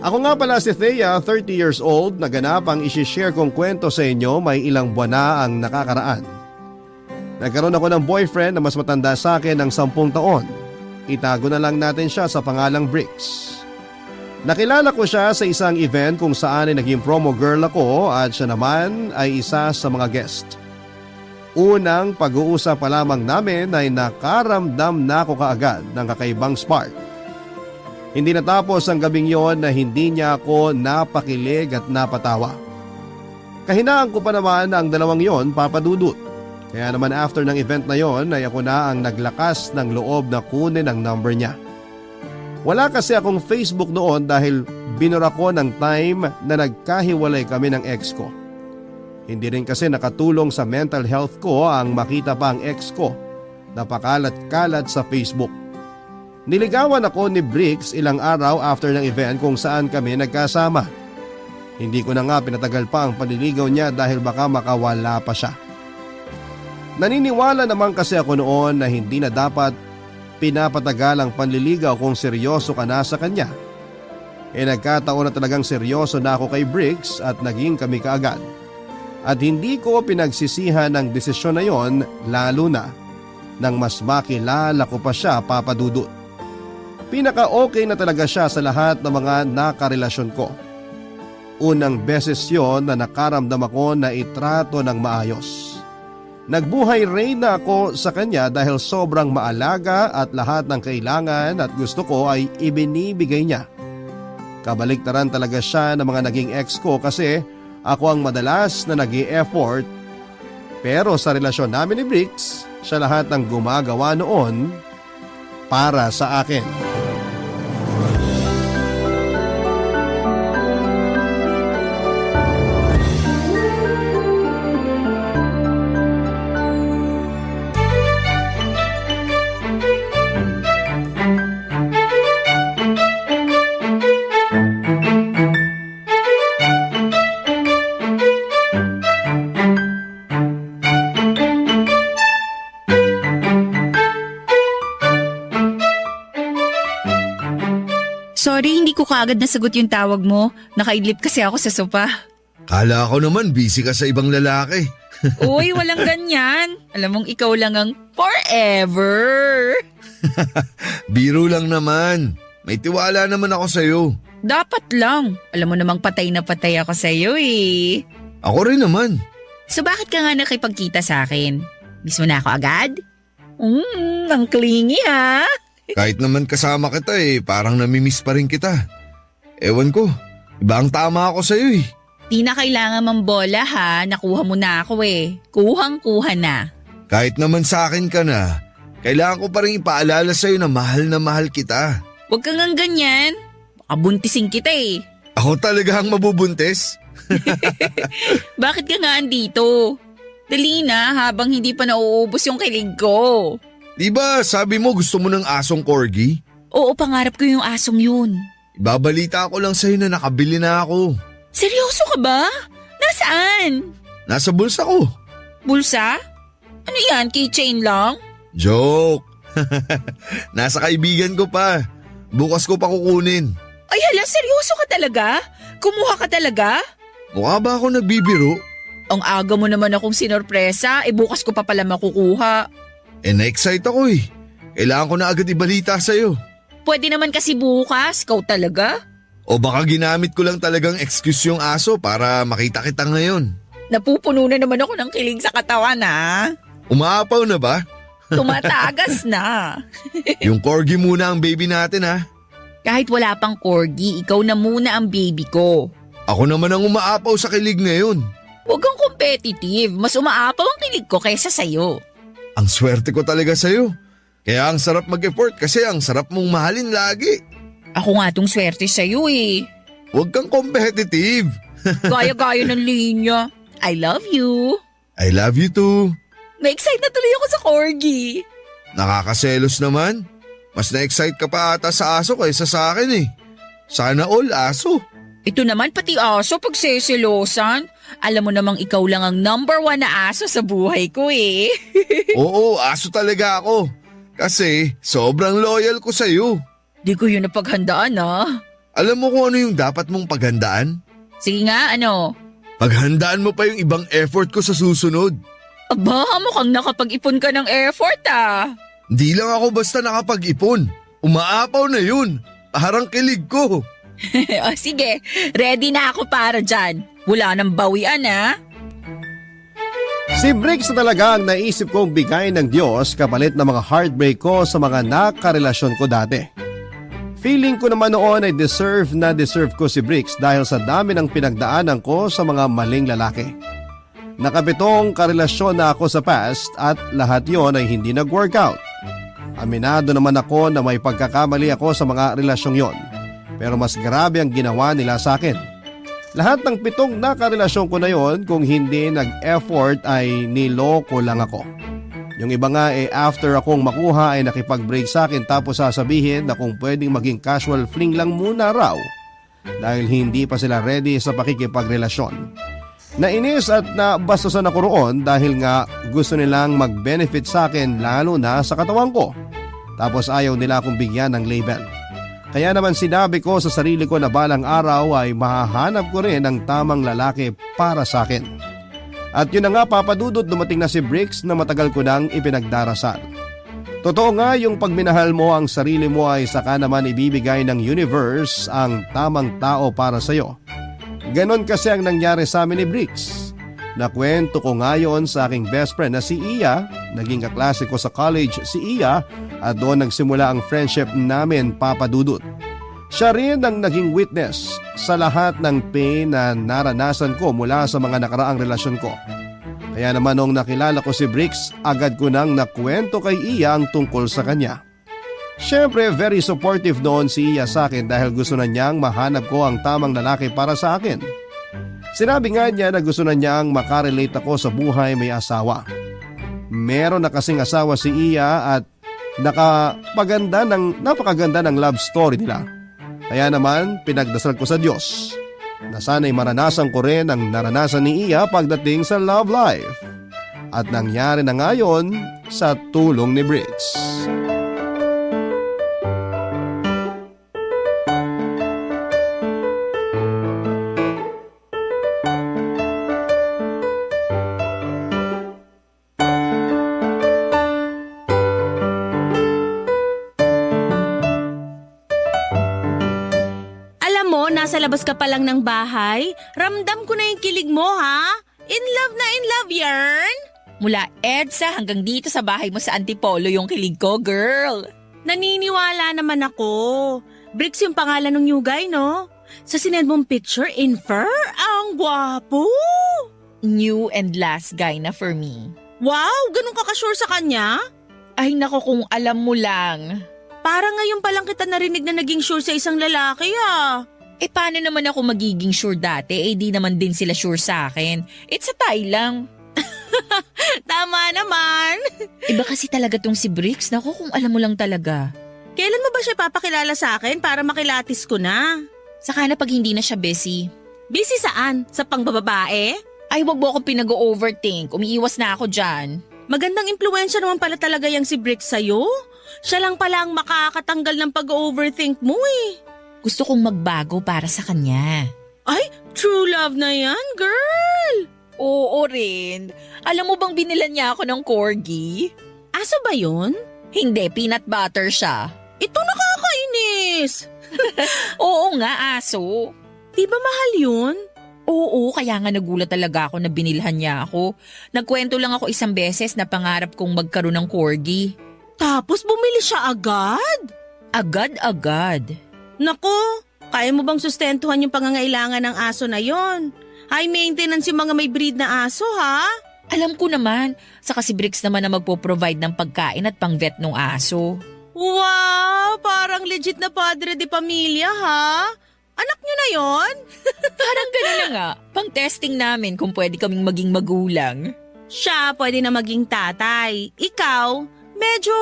Ako nga pala si Thea, 30 years old, naganap ang isishare kong kwento sa inyo may ilang buwan na ang nakakaraan. Nagkaroon ako ng boyfriend na mas matanda sa akin ng 10 taon. Itago na lang natin siya sa pangalang Bricks. Nakilala ko siya sa isang event kung saan ay naging promo girl ako at siya naman ay isa sa mga guest. Unang pag-uusap pa lamang namin ay nakaramdam na ako kaagad ng kakaibang spark. Hindi natapos ang gabing yon na hindi niya ako napakilig at napatawa. Kahinaan ko pa naman ang dalawang yon, Papa Dudut. Kaya naman after ng event na yon ay ako na ang naglakas ng loob na kunin ang number niya. Wala kasi akong Facebook noon dahil binura ko ng time na nagkahiwalay kami ng ex ko. Hindi rin kasi nakatulong sa mental health ko ang makita pa ang ex ko na pakalat-kalat sa Facebook. Niligawan ako ni Bricks ilang araw after ng event kung saan kami nagkasama. Hindi ko na nga pinatagal pa ang panliligaw niya dahil baka makawala pa siya. Naniniwala naman kasi ako noon na hindi na dapat pinapatagal ang panliligaw kung seryoso ka na sa kanya. Nagkataon na talagang seryoso na ako kay Bricks at naging kami kaagad. At hindi ko pinagsisihan ang desisyon na yon lalo na nang mas makilala ko pa siya, Papa Dudut. Pinaka-okay na talaga siya sa lahat ng mga nakarelasyon ko. Unang beses yon na nakaramdam ako na itrato ng maayos. Nagbuhay reyna ako sa kanya dahil sobrang maalaga at lahat ng kailangan at gusto ko ay ibinibigay niya. Kabaliktaran talaga siya ng mga naging ex ko kasi ako ang madalas na nag-i-effort. Pero sa relasyon namin ni Bricks, siya lahat ng gumagawa noon para sa akin. Sorry, hindi ko kaagad nasagot yung tawag mo. Nakaidlip kasi ako sa sopa. Kala ko naman busy ka sa ibang lalaki. Uy, walang ganyan. Alam mong ikaw lang ang forever. Biro lang naman. May tiwala naman ako sa'yo. Dapat lang. Alam mo namang patay na patay ako sa'yo eh. Ako rin naman. So bakit ka nga nakipagkita sa akin? Miss mo na ako agad? Ang clingy ha. Kahit naman kasama kita parang namimiss pa rin kita. Ewan ko, iba ang tama ako sa'yo eh. Di na kailangan mambola ha, nakuha mo na ako eh. Kuhang-kuha na. Kahit naman sa akin ka na, kailangan ko pa rin ipaalala sa'yo na mahal kita. Huwag kang ang ganyan. Baka buntising kita eh. Ako talaga ang mabubuntis? Bakit ka nga andito? Dali na habang hindi pa nauubos yung kilig ko. Diba sabi mo gusto mo ng asong corgi? Oo, pangarap ko yung asong yun. Ibabalita ko lang sa'yo na nakabili na ako. Seryoso ka ba? Nasaan? Nasa bulsa ko. Bulsa? Ano yan, keychain lang? Joke. Nasa kaibigan ko pa. Bukas ko pa kukunin. Ay hala, seryoso ka talaga? Kumuha ka talaga? Mukha ba ako nagbibiro? Ang aga mo naman akong sinorpresa, bukas ko pa pala makukuha. Na-excite ako eh. Kailangan ko na agad ibalita sa'yo. Pwede naman kasi bukas, ikaw talaga? O baka ginamit ko lang talagang excuse yung aso para makita kita ngayon. Napupuno na naman ako ng kilig sa katawan ha. Umaapaw na ba? Tumatagas na. Yung corgi muna ang baby natin ha. Kahit wala pang corgi, ikaw na muna ang baby ko. Ako naman ang umaapaw sa kilig ngayon. Huwag kang competitive, mas umaapaw ang kilig ko kaysa sa'yo. Ang swerte ko talaga sa'yo. Kaya ang sarap mag-effort kasi ang sarap mong mahalin lagi. Ako nga tong swerte sa'yo eh. Huwag kang competitive. Gaya-gaya ng linya. I love you. I love you too. Na-excite na tuloy ako sa corgi. Nakakaselos naman. Mas na-excite ka pa ata sa aso kaysa sa akin eh. Sana all aso. Ito naman pati aso pagseselosan. Alam mo namang ikaw lang ang number 1 na aso sa buhay ko eh. Oo, aso talaga ako. Kasi sobrang loyal ko sa'yo. Di ko yun napaghandaan ah. Alam mo kung ano yung dapat mong paghandaan? Sige nga, ano? Paghandaan mo pa yung ibang effort ko sa susunod. Aba, mukhang nakapag-ipon ka ng effort ah. Di lang ako basta nakapag-ipon. Umaapaw na yun. Parang kilig ko. O sige, ready na ako para dyan. Wala nang bawian ah. Si Briggs na talaga ang naisip kong bigay ng Diyos kapalit ng mga heartbreak ko sa mga nakarelasyon ko dati. Feeling ko naman noon ay deserve ko si Briggs dahil sa dami ng pinagdaanan ko sa mga maling lalaki. Nakapitong karelasyon na ako sa past at lahat yon ay hindi nag-workout. Aminado naman ako na may pagkakamali ako sa mga relasyong yon. Pero mas grabe ang ginawa nila sa akin. Lahat ng 7 nakarelasyon ko na yon kung hindi nag-effort ay niloko lang ako. Yung iba nga after akong makuha ay nakipag-break sa akin tapos sasabihin na kung pwedeng maging casual fling lang muna raw dahil hindi pa sila ready sa pakikipagrelasyon. Nainis at nabastusan ako roon dahil nga gusto nilang mag-benefit sa akin lalo na sa katawan ko. Tapos ayaw nila akong bigyan ng label. Kaya naman sinabi ko sa sarili ko na balang araw ay mahahanap ko rin ang tamang lalaki para sa akin. At yun na nga papadudot dumating na si Briggs na matagal ko nang ipinagdarasal. Totoo nga yung pagminahal mo ang sarili mo ay saka naman ibibigay ng universe ang tamang tao para sa'yo. Ganon kasi ang nangyari sa amin ni Briggs. Nakwento ko nga yon sa aking best friend na si Iya, naging kaklase ko sa college si Iya at doon nagsimula ang friendship namin papadudot. Siya rin ang naging witness sa lahat ng pain na naranasan ko mula sa mga nakaraang relasyon ko. Kaya naman nung nakilala ko si Briggs, agad ko nang nakwento kay Iya ang tungkol sa kanya. Siyempre very supportive noon si Iya sa akin dahil gusto na niyang mahanap ko ang tamang lalaki para sa akin. Sinabi nga niya na gusto na niyang makarelate ako sa buhay may asawa. Meron na kasing asawa si Iya at napakaganda ng love story nila. Kaya naman pinagdasal ko sa Diyos na sana'y maranasan ko rin ang naranasan ni Iya pagdating sa love life. At nangyari na ngayon sa tulong ni Briggs. Nasa labas ka pa lang ng bahay, ramdam ko na yung kilig mo ha? In love, yarn? Mula EDSA hanggang dito sa bahay mo sa Antipolo yung kilig ko, girl. Naniniwala naman ako. Briggs yung pangalan ng new guy, no? Sa sinend mong picture, infer, ang gwapo. New and last guy na for me. Wow, ganun ka ka-sure sa kanya? Ay nako kung alam mo lang. Parang ngayon pa lang kita narinig na naging sure sa isang lalaki ah. Paano naman ako magiging sure dati? Di naman din sila sure sa akin. It's a tie lang. Tama naman. Iba kasi talaga tong si Briggs. Naku, kung alam mo lang talaga. Kailan mo ba siya papakilala sa akin para makilatis ko na? Saka na pag hindi na siya busy. Busy saan? Sa pangbababae? Ay, wag mo akong pinag-overthink. Umiiwas na ako dyan. Magandang impluensya naman pala talaga yung si Briggs sa'yo. Siya lang pala ang makakatanggal ng pag-overthink mo eh. Gusto kong magbago para sa kanya. Ay, true love na yan, girl! Oo rin. Alam mo bang binilan niya ako ng corgi? Aso ba yun? Hindi, peanut butter siya. Ito nakakainis! Oo nga, aso. Di ba mahal yun? Oo, kaya nga nagulat talaga ako na binilhan niya ako. Nagkwento lang ako isang beses na pangarap kong magkaroon ng corgi. Tapos bumili siya agad? Agad-agad. Nako, kaya mo bang sustentuhan yung pangangailangan ng aso na yon? High maintenance yung mga may breed na aso, ha? Alam ko naman, saka si Briggs naman na magpo-provide ng pagkain at pang-vet ng aso. Wow, parang legit na padre de pamilya, ha? Anak niyo na yon? Parang gano'n na nga, pang-testing namin kung pwede kaming maging magulang. Siya pwede na maging tatay. Ikaw, medyo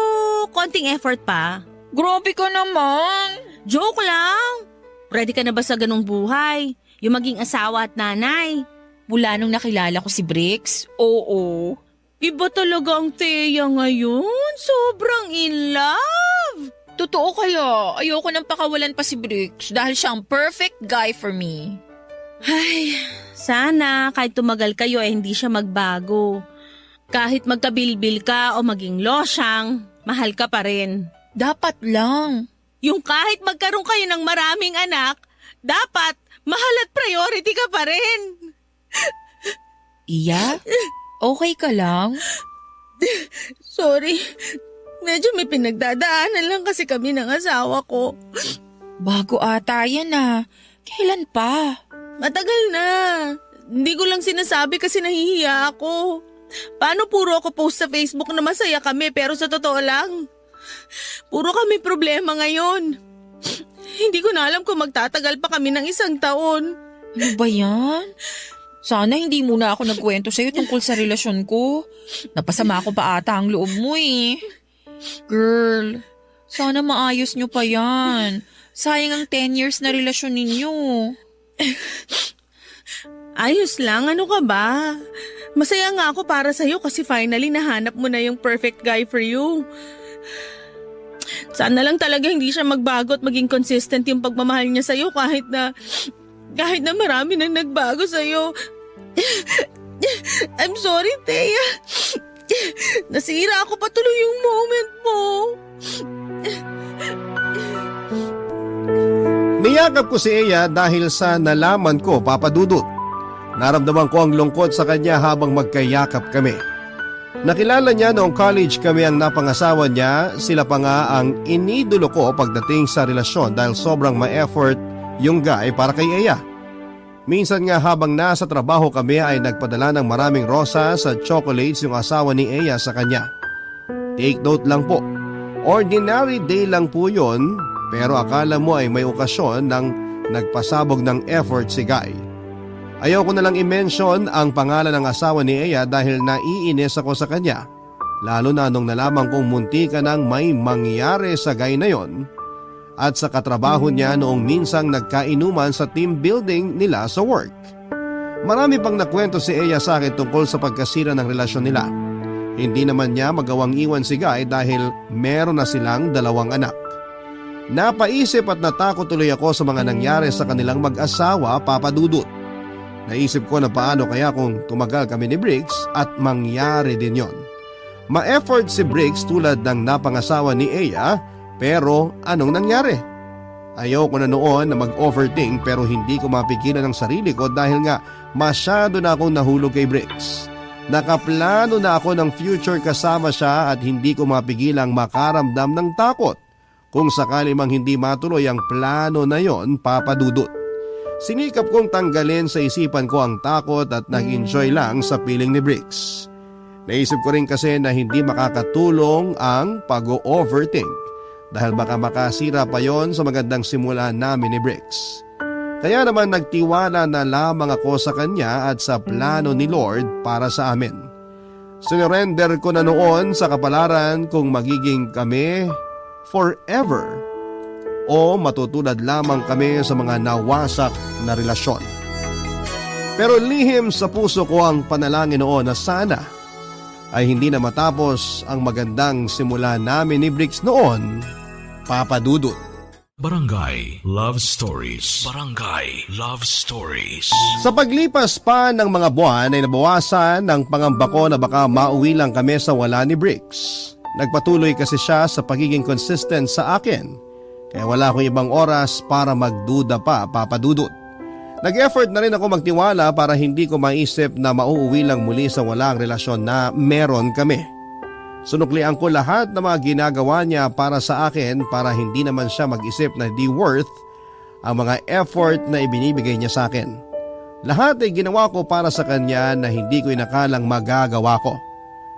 konting effort pa. Grabe ka naman! Joke lang! Ready ka na ba sa ganong buhay? Yung maging asawa at nanay? Mula nung nakilala ko si Bricks, oo. Iba talaga ang Thea ngayon. Sobrang in love. Totoo kaya, ayoko nang pakawalan pa si Bricks dahil siya ang perfect guy for me. Ay, sana kahit tumagal kayo hindi siya magbago. Kahit magkabilbil ka o maging losyang, mahal ka pa rin. Dapat lang. Yung kahit magkaroon kayo ng maraming anak, dapat mahal at priority ka pa rin. Iya? Okay ka lang? Sorry, medyo may pinagdadaanan lang kasi kami ng asawa ko. Bago ata yan ah. Kailan pa? Matagal na. Hindi ko lang sinasabi kasi nahihiya ako. Paano puro ako post sa Facebook na masaya kami pero sa totoo lang, puro kami problema ngayon. Hindi ko na alam kung magtatagal pa kami ng 1 taon. Ano ba yan? Sana hindi muna ako nagkwento sa'yo tungkol sa relasyon ko. Napasama ko pa ata ang loob mo eh. Girl, sana maayos nyo pa yan. Sayang ang 10 years na relasyon ninyo. Ayos lang, ano ka ba? Masaya nga ako para sa'yo kasi finally nahanap mo na yung perfect guy for you. Sana lang talaga hindi siya magbago at maging consistent yung pagmamahal niya sa'yo kahit na marami nang nagbago sa'yo. I'm sorry, Thea. Nasira ako patuloy yung moment mo. Niyakap ko si Eya dahil sa nalaman ko, Papa Dudut. Naramdaman ko ang lungkot sa kanya habang magkayakap kami. Nakilala niya noong college kami ang napangasawa niya, sila pa nga ang inidolo ko pagdating sa relasyon dahil sobrang ma-effort yung guy para kay Eya. Minsan nga habang nasa trabaho kami ay nagpadala ng maraming rosas at chocolates yung asawa ni Eya sa kanya. Take note lang po, ordinary day lang po yon pero akala mo ay may okasyon nang nagpasabog ng effort si Guy. Ayaw ko na lang i-mention ang pangalan ng asawa ni Eya dahil naiinis ako sa kanya. Lalo na nung nalaman kong munti ka nang may mangyari sa guy na yon at sa katrabaho niya noong minsang nagkainuman sa team building nila sa work. Marami pang nakwento si Eya sa akin tungkol sa pagkasira ng relasyon nila. Hindi naman niya magawang iwan si Guy dahil meron na silang 2 anak. Napaisip at natakot tuloy ako sa mga nangyari sa kanilang mag-asawa, Papa Dudut. Naisip ko na paano kaya kung tumagal kami ni Briggs at mangyari din yon. Ma-effort si Briggs tulad ng napangasawa ni Eya, pero anong nangyari? Ayaw ko na noon na mag-overthink pero hindi ko mapigilan ang sarili ko dahil nga masyado na akong nahulog kay Briggs. Nakaplano na ako ng future kasama siya at hindi ko mapigilang makaramdam ng takot kung sakali mang hindi matuloy ang plano na yon, Papa Dudut. Sinikap kong tanggalin sa isipan ko ang takot at nag-enjoy lang sa piling ni Briggs. Naisip ko rin kasi na hindi makakatulong ang pag-overthink dahil baka makasira pa yon sa magandang simula namin ni Briggs. Kaya naman nagtiwala na lamang ako sa kanya at sa plano ni Lord para sa amin. Sinurrender ko na noon sa kapalaran kung magiging kami forever o matutulad lamang kami sa mga nawasak na relasyon. Pero lihim sa puso ko ang panalangin noon na sana ay hindi na matapos ang magandang simula namin ni Briggs noon, Papa Dudut. Barangay Love Stories. Barangay Love Stories. Sa paglipas pa ng mga buwan ay nabawasan ang pangamba ko na baka mauwi lang kami sa wala ni Briggs. Nagpatuloy kasi siya sa pagiging consistent sa akin. Kaya wala akong ibang oras para magduda pa, Papa Dudut. Nag-effort na rin ako magtiwala para hindi ko maisip na mauuwi lang muli sa walang relasyon na meron kami. Sunuklian ko lahat ng mga ginagawa niya para sa akin para hindi naman siya mag-isip na di worth ang mga effort na ibinibigay niya sa akin. Lahat ay ginawa ko para sa kanya na hindi ko inakalang magagawa ko.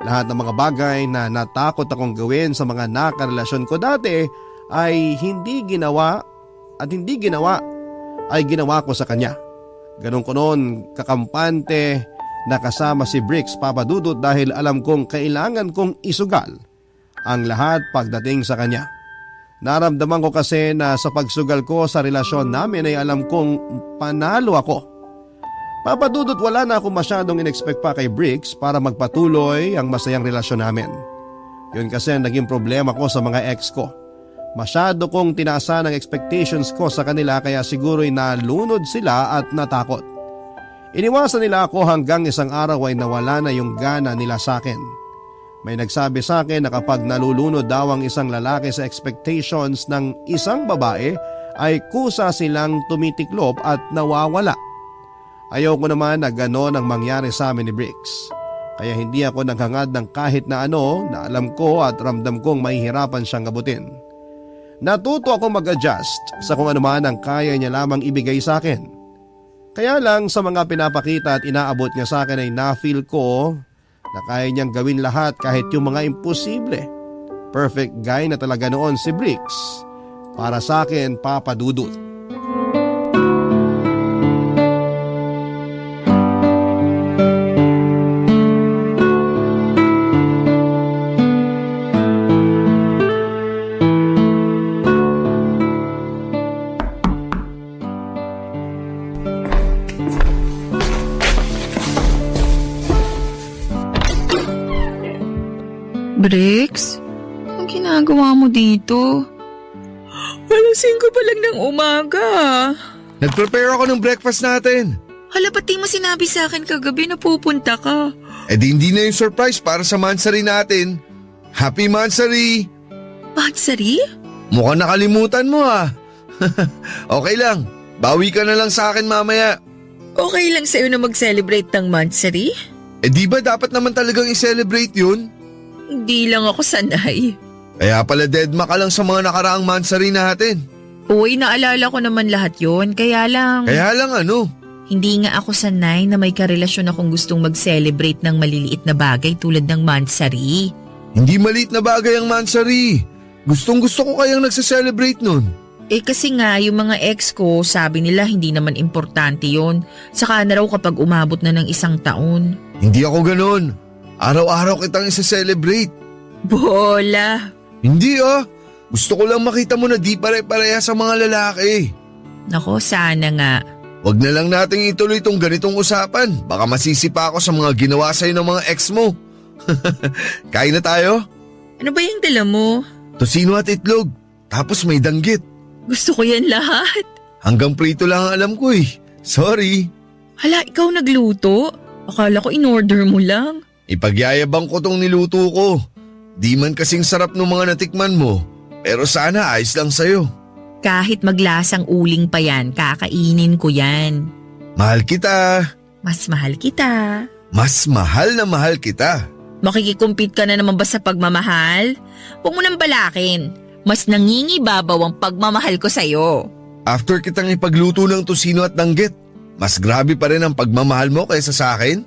Lahat ng mga bagay na natakot akong gawin sa mga nakarelasyon ko dati ay hindi ginawa ay ginawa ko sa kanya. Ganun ko noon kakampante na kasama si Briggs, Papa Dudut, dahil alam kong kailangan kong isugal ang lahat pagdating sa kanya. Naramdaman ko kasi na sa pagsugal ko sa relasyon namin ay alam kong panalo ako. Papadudot wala na ako masyadong in-expect pa kay Bricks para magpatuloy ang masayang relasyon namin. Yun kasi ang naging problema ko sa mga ex ko. Masyado kong tinaasan ang expectations ko sa kanila kaya siguro'y nalunod sila at natakot. Iniwasan nila ako hanggang isang araw ay nawala na yung gana nila sa akin. May nagsabi sa akin na kapag nalulunod daw ang isang lalaki sa expectations ng isang babae ay kusa silang tumitiklop at nawawala. Ayaw ko naman na gano'n ang mangyari sa amin ni Bricks. Kaya hindi ako naghangad ng kahit na ano na alam ko at ramdam kong mahihirapan siyang abutin. Natuto ako mag-adjust sa kung ano man ang kaya niya lamang ibigay sa akin. Kaya lang sa mga pinapakita at inaabot niya sa akin ay na-feel ko na kaya niyang gawin lahat kahit yung mga imposible. Perfect guy na talaga noon si Bricks. Para sa akin, Papa Dudut. Bricks, anong ginagawa mo dito? Alasing ko pa lang ng umaga. Nag-prepare ako ng breakfast natin. Hala, ba't di mo sinabi sa akin kagabi na pupunta ka? Eh di hindi na yung surprise para sa mansari natin. Happy mansari! Mansari? Mukhang nakalimutan mo ah. Okay lang, bawi ka na lang sa akin mamaya. Okay lang sa'yo na mag-celebrate ng mansari? Eh di ba dapat naman talagang i-celebrate yun? Hindi lang ako sanay. Kaya pala deadma ka lang sa mga nakaraang mansari natin. Uy, naalala ko naman lahat yon. Kaya lang ano? hindi nga ako sanay na may karelasyon akong gustong mag-celebrate ng maliliit na bagay tulad ng mansari. Hindi maliit na bagay ang mansari. Gustong gusto ko kayang nagse-celebrate nun. Eh kasi nga yung mga ex ko sabi nila hindi naman importante yon. Saka na raw kapag umabot na ng 1 taon. Hindi ako ganon. Araw-araw kitang isa-celebrate. Bola! Hindi ah. Gusto ko lang makita mo na di pare-pareha sa mga lalaki. Nako, sana nga. Wag na lang nating ituloy itong ganitong usapan. Baka masisipa ako sa mga ginawa sa'yo ng mga ex mo. Kain na tayo? Ano ba yung dala mo? Tosino at itlog. Tapos may danggit. Gusto ko yan lahat. Hanggang prito lang ang alam ko eh. Sorry. Hala, ikaw nagluto? Akala ko in-order mo lang. Ipagyayabang ko tong niluto ko. Di man kasing sarap ng mga natikman mo. Pero sana ayos lang sa'yo. Kahit maglasang uling pa yan, kakainin ko yan. Mahal kita. Mas mahal kita. Mas mahal na mahal kita. Makikikumpit ka na naman ba sa pagmamahal? Huwag mo nang balakin. Mas nangingibabaw ang pagmamahal ko sa'yo. After kitang ipagluto ng tosino at danggit, mas grabe pa rin ang pagmamahal mo kaysa sa akin?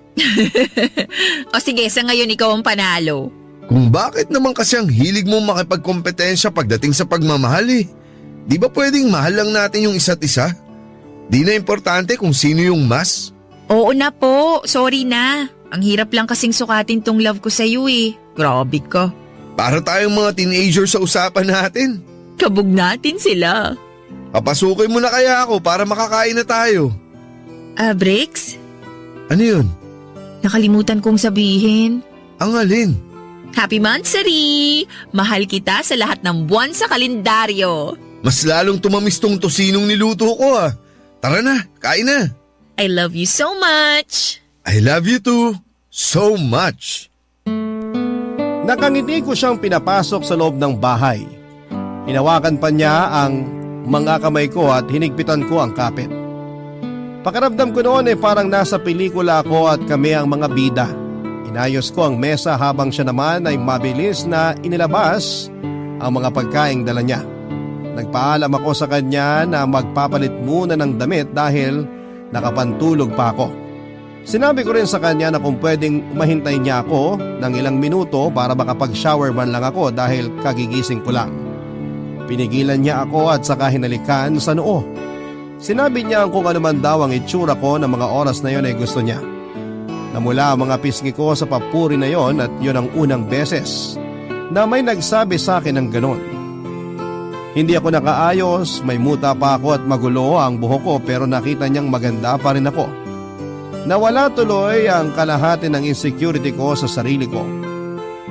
O sige, sa ngayon ikaw ang panalo. Kung bakit naman kasi ang hilig mo makipagkompetensya pagdating sa pagmamahal eh. Di ba pwedeng mahal lang natin yung isa't isa? Di na importante kung sino yung mas? Oo na po, sorry na. Ang hirap lang kasing sukatin tong love ko sa'yo eh. Grabe ka. Para tayong mga teenager sa usapan natin. Kabog natin sila. Papasukin mo na kaya ako para makakain na tayo. Bricks? Ano yun? Nakalimutan kong sabihin. Ang alin? Happy Mansari! Mahal kita sa lahat ng buwan sa kalendaryo. Mas lalong tumamis tong tosinong niluto ko ah. Tara na, kain na. I love you so much. I love you too. So much. Nakangiti ko siyang pinapasok sa loob ng bahay. Hinawakan pa niya ang mga kamay ko at hinigpitan ko ang kapit. Pakiramdam ko noon ay parang nasa pelikula ako at kami ang mga bida. Inayos ko ang mesa habang siya naman ay mabilis na inilabas ang mga pagkaing dala niya. Nagpaalam ako sa kanya na magpapalit muna ng damit dahil nakapantulog pa ako. Sinabi ko rin sa kanya na kung pwedeng mahintay niya ako ng ilang minuto para makapag-shower man lang ako dahil kagigising ko lang. Pinigilan niya ako at saka hinalikan sa noo. Sinabi niya kung ano man daw ang itsura ko ng mga oras na yon ay gusto niya. Namula ang mga pisngi ko sa papuri na yon at yon ang unang beses na may nagsabi sa akin ng ganon. Hindi ako nakaayos, may muta pa ako at magulo ang buhok ko pero nakita niyang maganda pa rin ako. Nawala tuloy ang kalahati ng insecurity ko sa sarili ko.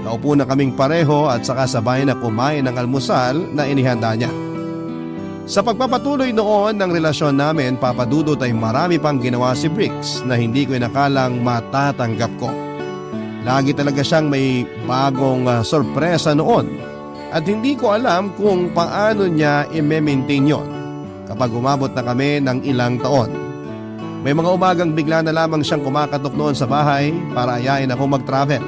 Naupo na kaming pareho at saka sabay na kumain ng almusal na inihanda niya. Sa pagpapatuloy noon ng relasyon namin, Papa Dudut, ay marami pang ginawa si Bricks na hindi ko inakalang matatanggap ko. Lagi talaga siyang may bagong sorpresa noon at hindi ko alam kung paano niya i-maintain yon kapag umabot na kami ng ilang taon. May mga umagang bigla na lamang siyang kumakatok noon sa bahay para ayain ako mag-travel.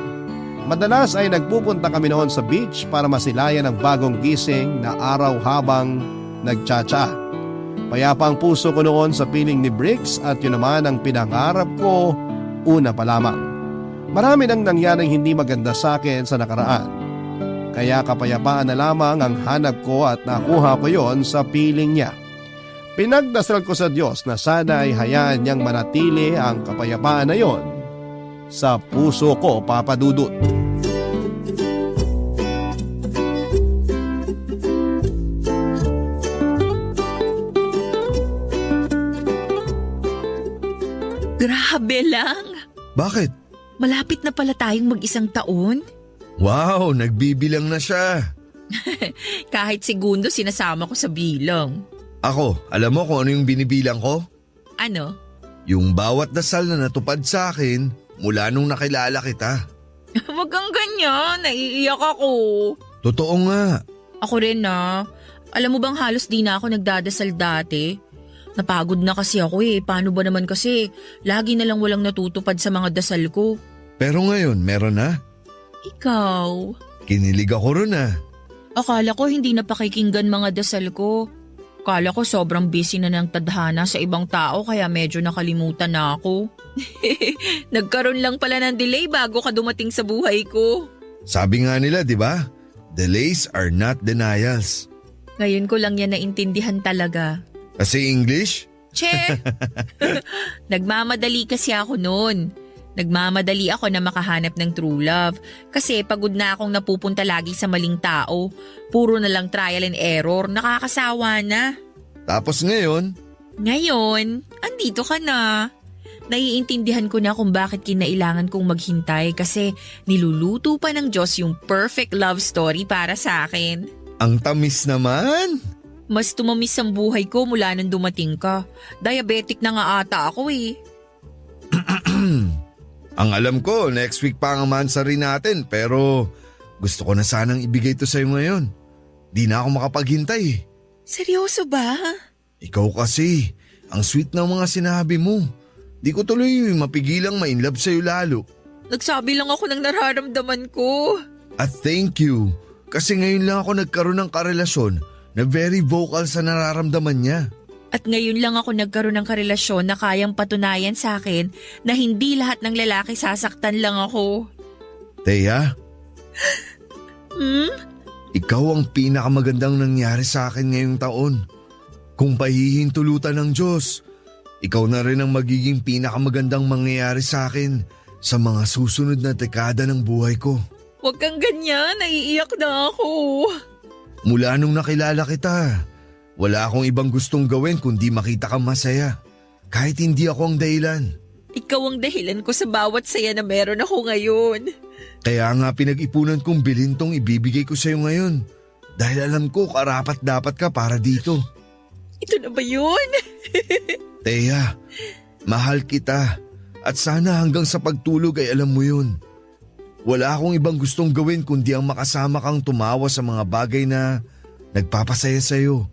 Madalas ay nagpupunta kami noon sa beach para masilayan ang bagong gising na araw habang nagtsatsa. Payapa ang puso ko noon sa piling ni Bricks at yun naman ang pinangarap ko una pa lamang. Marami nang nangyaring hindi maganda sa akin sa nakaraan. Kaya kapayapaan na lamang ang hanap ko at nakuha ko yon sa piling niya. Pinagdasal ko sa Diyos na sana ay hayaan niyang manatili ang kapayapaan na yon sa puso ko, Papa Dudut. Grabe lang. Bakit? Malapit na pala tayong mag-isang taon. Wow, nagbibilang na siya. Kahit segundo sinasama ko sa bilang. Ako, alam mo kung ano yung binibilang ko? Ano? Yung bawat dasal na natupad sa akin mula nung nakilala kita. Wag kang ganyan, naiiyak ako. Totoo nga. Ako rin na. Alam mo bang halos di na ako nagdadasal dati? Napagod na kasi ako Paano ba naman kasi lagi na lang walang natutupad sa mga dasal ko. Pero ngayon, meron na. Ikaw? Kinilig ako ron Akala ko hindi na pakikinggan mga dasal ko. Akala ko sobrang busy na ng tadhana sa ibang tao kaya medyo nakalimutan na ako. Nagkaroon lang pala ng delay bago ka dumating sa buhay ko. Sabi nga nila, di ba? Delays are not denials. Ngayon ko lang yan naintindihan talaga. Kasi English? Che! Nagmamadali kasi ako noon. Nagmamadali ako na makahanap ng true love. Kasi pagod na akong napupunta lagi sa maling tao. Puro na lang trial and error. Nakakasawa na. Tapos ngayon? Ngayon, andito ka na. Naiintindihan ko na kung bakit kinailangan kong maghintay kasi niluluto pa ng Diyos yung perfect love story para sa akin. Ang tamis naman! Mas tumamis ang buhay ko mula nang dumating ka. Diabetic na nga ata ako Ang alam ko, next week pa ang mansari natin pero gusto ko na sanang ibigay to sa'yo ngayon. Di na ako makapaghintay. Seryoso ba? Ikaw kasi, ang sweet ng mga sinabi mo. Di ko tuloy mapigilang ma-inlove sa'yo lalo. Nagsabi lang ako ng nararamdaman ko. At thank you, kasi ngayon lang ako nagkaroon ng karelasyon na very vocal sa nararamdaman niya. At ngayon lang ako nagkaroon ng karelasyon na kayang patunayan sa akin na hindi lahat ng lalaki sasaktan lang ako. Thea? Ikaw ang pinakamagandang nangyari sa akin ngayong taon. Kung pahihintulutan ng Diyos, ikaw na rin ang magiging pinakamagandang mangyayari sa akin sa mga susunod na dekada ng buhay ko. Huwag kang ganyan, naiiyak na ako. Mula nung nakilala kita, wala akong ibang gustong gawin kundi makita kang masaya. Kahit hindi ako ang dahilan. Ikaw ang dahilan ko sa bawat saya na meron ako ngayon. Kaya nga pinag-ipunan kong bilhin tong ibibigay ko sa'yo ngayon. Dahil alam ko karapat dapat ka para dito. Ito na ba yun? Thea, mahal kita. At sana hanggang sa pagtulog ay alam mo yun. Wala akong ibang gustong gawin kundi ang makasama kang tumawa sa mga bagay na nagpapasaya sa'yo.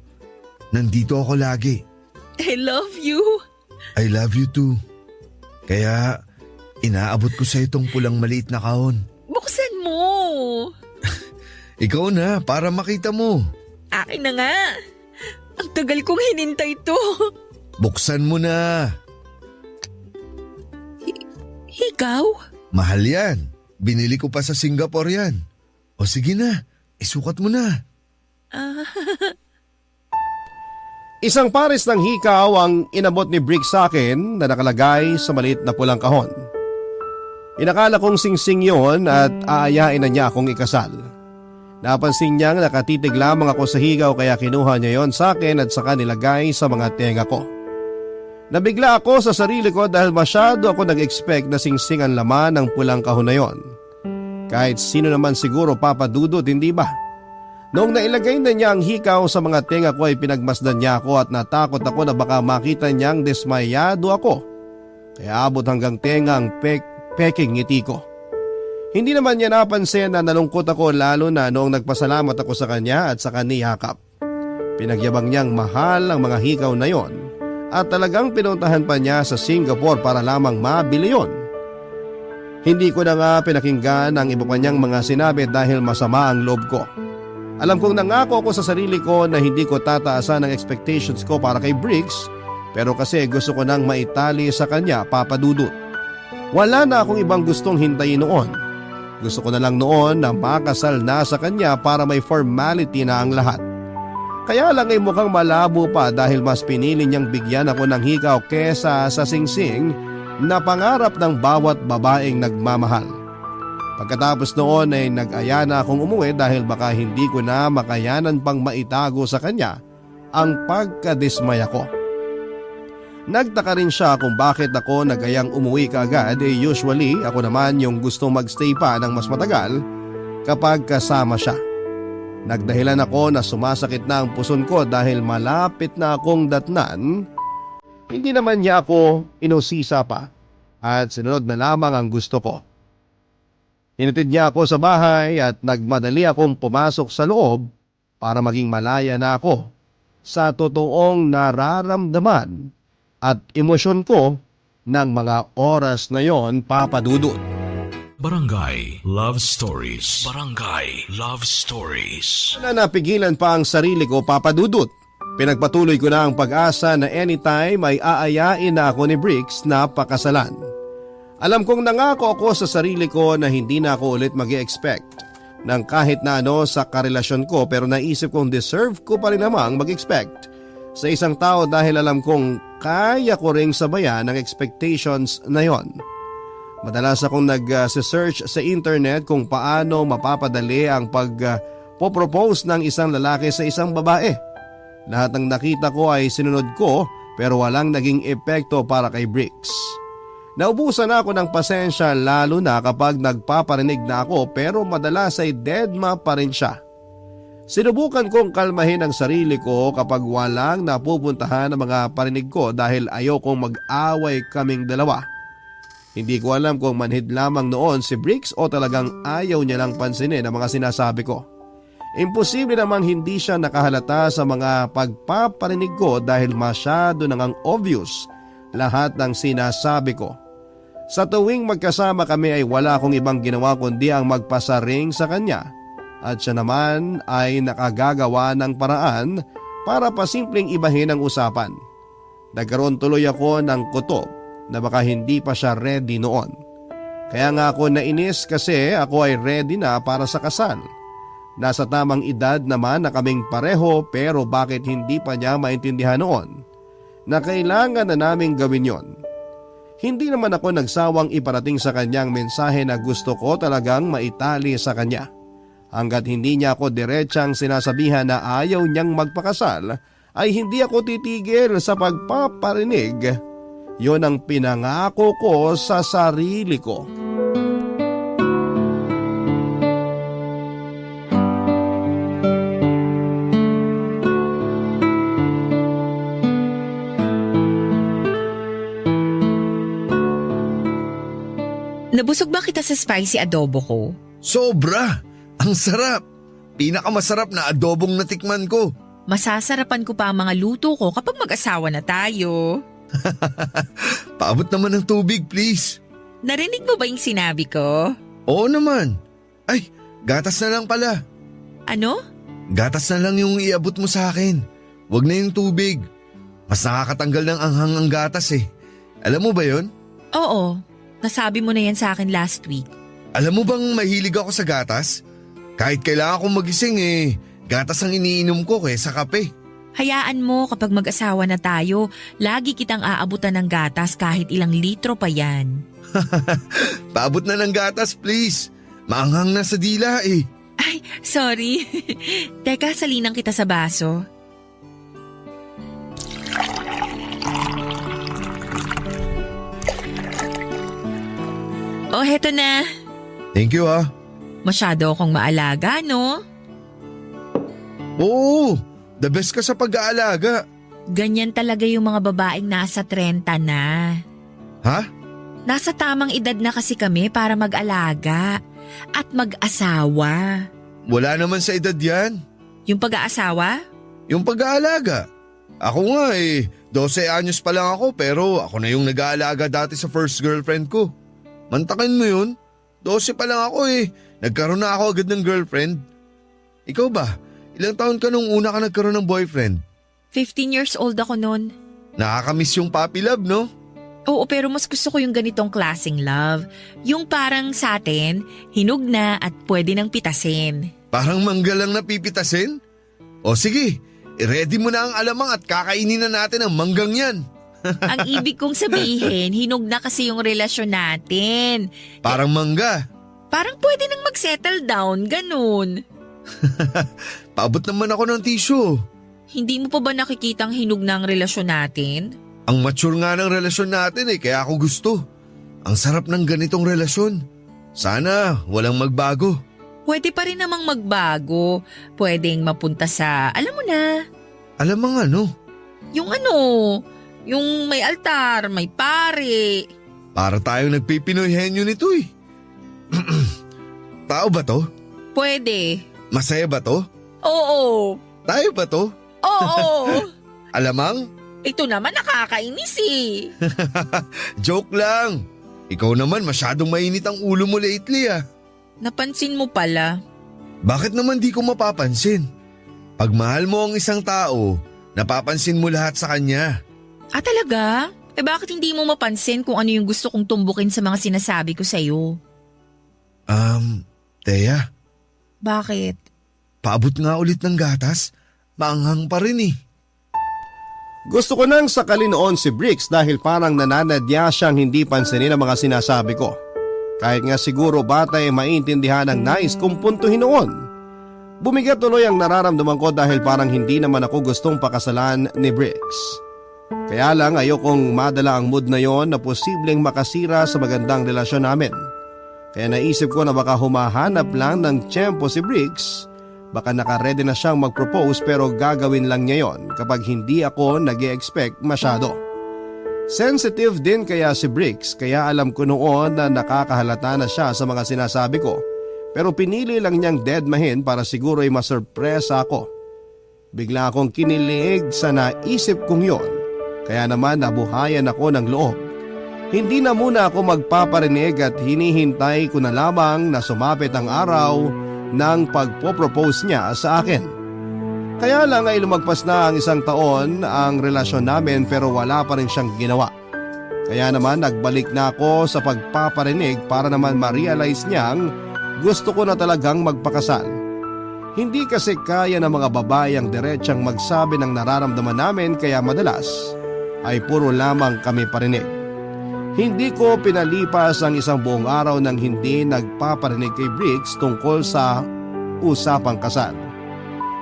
Nandito ako lagi. I love you. I love you too. Kaya inaabot ko sa itong pulang maliit na kahon. Buksan mo. Ikaw na para makita mo. Akin na nga. Ang tagal kong hinintay to. Buksan mo na. Ikaw? Mahal yan. Binili ko pa sa Singapore yan. O sige na, isukat mo na. Isang pares ng hikaw ang inabot ni Brick sa akin na nakalagay sa maliit na pulang kahon. Inakala kong singsing yon at aayain na niya akong ikasal. Napansin niyang nakatitig lamang ako sa higaw kaya kinuha niya yon sa akin at saka nilagay sa mga tenga ko. Nabigla ako sa sarili ko dahil masyado ako nag-expect na singsing ang laman ng pulang kahon na yon. Kahit sino naman siguro papadudod, hindi ba? Noong nailagay na niya ang hikaw sa mga tenga ko ay pinagmasdan niya ako at natakot ako na baka makita niyang desmayado ako. Kaya abot hanggang tenga ang peking ngiti ko. Hindi naman niya napansin na nalungkot ako lalo na noong nagpasalamat ako sa kanya at sa kaniyakap. Pinagyabang niyang mahal ang mga hikaw na yon at talagang pinuntahan pa niya sa Singapore para lamang mabili yon. Hindi ko na nga pinakinggan ang iba pa niyang mga sinabi dahil masama ang loob ko. Alam kong nangako ako sa sarili ko na hindi ko tataasan ang expectations ko para kay Briggs, pero kasi gusto ko nang maitali sa kanya, Papa Dudut. Wala na akong ibang gustong hintayin noon. Gusto ko na lang noon na makasal na sa kanya para may formality na ang lahat. Kaya lang ay mukhang malabo pa dahil mas pinili niyang bigyan ako ng hikaw kesa sa singsing na pangarap ng bawat babaeng nagmamahal. Pagkatapos noon ay nag-aya na akong umuwi dahil baka hindi ko na makayanan pang maitago sa kanya ang pagkadismaya ko. Nagtaka rin siya kung bakit ako nag-ayang umuwi kaagad, usually ako naman yung gustong magstay pa ng mas matagal kapag kasama siya. Nagdahilan ako na sumasakit na ang puson ko dahil malapit na akong datnan. Hindi naman niya ako inusisa pa at sinunod na lamang ang gusto ko. Hinatid niya ako sa bahay at nagmadali akong pumasok sa loob para maging malaya na ako sa totoong nararamdaman at emosyon ko ng mga oras na yon, Papa Dudut. Barangay Love Stories. Barangay Love Stories. Na napigilan pa ang sarili ko, Papa Dudut. Pinagpatuloy ko na ang pag-asa na anytime ay aayain na ako ni Briggs na pakasalan. Alam kong nangako ako sa sarili ko na hindi na ako ulit mag-expect ng kahit na ano sa karelasyon ko, pero naisip kong deserve ko pa rin namang mag-expect sa isang tao dahil alam kong kaya ko ring sabayan ang expectations na yon. Madalas akong nag-search sa internet kung paano mapapadali ang pag-propose ng isang lalaki sa isang babae. Lahat ng nakita ko ay sinunod ko pero walang naging epekto para kay Briggs. Naubusan ako ng pasensya lalo na kapag nagpaparinig na ako pero madalas ay deadma pa rin siya. Sinubukan kong kalmahin ang sarili ko kapag walang napupuntahan ang mga parinig ko dahil ayokong mag-away kaming dalawa. Hindi ko alam kung manhid lamang noon si Briggs o talagang ayaw niya lang pansinin ang mga sinasabi ko. Imposible namang hindi siya nakahalata sa mga pagpaparinig ko dahil masyado nang ang obvious lahat ng sinasabi ko. Sa tuwing magkasama kami ay wala akong ibang ginawa kundi ang magpasaring sa kanya. At siya naman ay nakagagawa ng paraan para pasimpleng ibahin ang usapan. Nagkaroon tuloy ako ng kutob na baka hindi pa siya ready noon. Kaya nga ako nainis kasi ako ay ready na para sa kasal. Nasa tamang edad naman na kaming pareho pero bakit hindi pa niya maintindihan noon na kailangan na naming gawin yon. Hindi naman ako nagsawang iparating sa kanyang mensahe na gusto ko talagang maitali sa kanya. Hanggat hindi niya ako diretsang sinasabihan na ayaw niyang magpakasal, ay hindi ako titigil sa pagpaparinig. Yon ang pinangako ko sa sarili ko. Nabusog ba kita sa spicy adobo ko? Sobra! Ang sarap! Pinakamasarap na adobong natikman ko. Masasarapan ko pa ang mga luto ko kapag mag-asawa na tayo. Paabot naman ng tubig, please. Narinig mo ba yung sinabi ko? Oo naman. Ay, gatas na lang pala. Ano? Gatas na lang yung iabot mo sa akin. Huwag na yung tubig. Mas nakakatanggal ng anghang ang gatas eh. Alam mo ba yon? Oo, nasabi mo na yan sa akin last week. Alam mo bang mahilig ako sa gatas? Kahit kailangan akong magising gatas ang iniinom ko kaysa kape. Hayaan mo kapag mag-asawa na tayo, lagi kitang aabutan ng gatas kahit ilang litro pa yan. Paabot na ng gatas, please. Maanghang na sa dila eh. Ay, sorry. Teka, salinang kita sa baso. Oh, heto na. Thank you ah. Masyado akong maalaga, no? Oo, the best ka sa pag-aalaga. Ganyan talaga yung mga babaeng nasa 30 na. Ha? Nasa tamang edad na kasi kami para mag-alaga at mag-asawa. Wala naman sa edad yan. Yung pag-aasawa? Yung pag-aalaga. Ako nga 12 anyos pa lang ako pero ako na yung nag-aalaga dati sa first girlfriend ko. Mantakin mo yun? 12 pa lang ako Nagkaroon na ako agad ng girlfriend. Ikaw ba? Ilang taon ka nung una ka nagkaroon ng boyfriend? 15 years old ako noon. Nakakamiss yung puppy love, no? Oo, pero mas gusto ko yung ganitong klaseng love. Yung parang sa atin, hinog na at pwede nang pitasin. Parang mangga lang napipitasin? O sige, i-ready mo na ang alamang at kakainin na natin ang manggang yan. Ang ibig kong sabihin, hinog na kasi yung relasyon natin. Parang mangga. Parang pwede nang mag-settle down, ganun. Paabot naman ako ng tissue. Hindi mo pa ba nakikitang hinog na ang relasyon natin? Ang mature nga ng relasyon natin kaya ako gusto. Ang sarap ng ganitong relasyon. Sana walang magbago. Pwede pa rin namang magbago. Pwedeng mapunta sa, alam mo na. Alam mo nga Yung may altar, may pare. Para tayong nagpipinoy henyo nito Tao ba to? Pwede. Masaya ba to? Oo. Tayo ba to? Oo. Alamang? Ito naman nakakainis Joke lang. Ikaw naman masyadong mainit ang ulo mo lately Napansin mo pala. Bakit naman di ko mapapansin? Pag mahal mo ang isang tao, napapansin mo lahat sa kanya. Ah, talaga? Bakit hindi mo mapansin kung ano yung gusto kong tumbukin sa mga sinasabi ko sa'yo? Thea, Bakit? paabot nga ulit ng gatas. Maanghang pa rin Gusto ko nang sakalin noon si Bricks dahil parang nananadya siyang hindi pansinin ang mga sinasabi ko. Kahit nga siguro bata maintindihan ang nais kong puntuhin noon. Bumigat tuloy ang nararamdaman ko dahil parang hindi naman ako gustong pakasalan ni Bricks. Kaya lang ayokong madala ang mood na yon na posibleng makasira sa magandang relasyon namin. Kaya naisip ko na baka humahanap lang ng tiyempo si Bricks. Baka nakaredy na siyang mag-propose pero gagawin lang niya yon kapag hindi ako nag-e-expect masyado. Sensitive din kaya si Bricks kaya alam ko noon na nakakahalata na siya sa mga sinasabi ko. Pero pinili lang niyang deadmahin para siguro ay masurpresa ako. Bigla akong kinilig sa naisip kong yon. Kaya naman nabuhayan ako ng loob. Hindi na muna ako magpaparinig at hinihintay ko na lamang na sumapit ang araw ng pagpo-propose niya sa akin. Kaya lang ay lumagpas na ang 1 taon ang relasyon namin pero wala pa rin siyang ginawa. Kaya naman nagbalik na ako sa pagpaparinig para naman ma-realize niyang gusto ko na talagang magpakasal. Hindi kasi kaya ng mga babae ang diretsang magsabi ng nararamdaman namin kaya madalas ay puro lamang kami parinig. Hindi ko pinalipas ang 1 buong araw nang hindi nagpaparinig kay Bricks tungkol sa usapang kasal.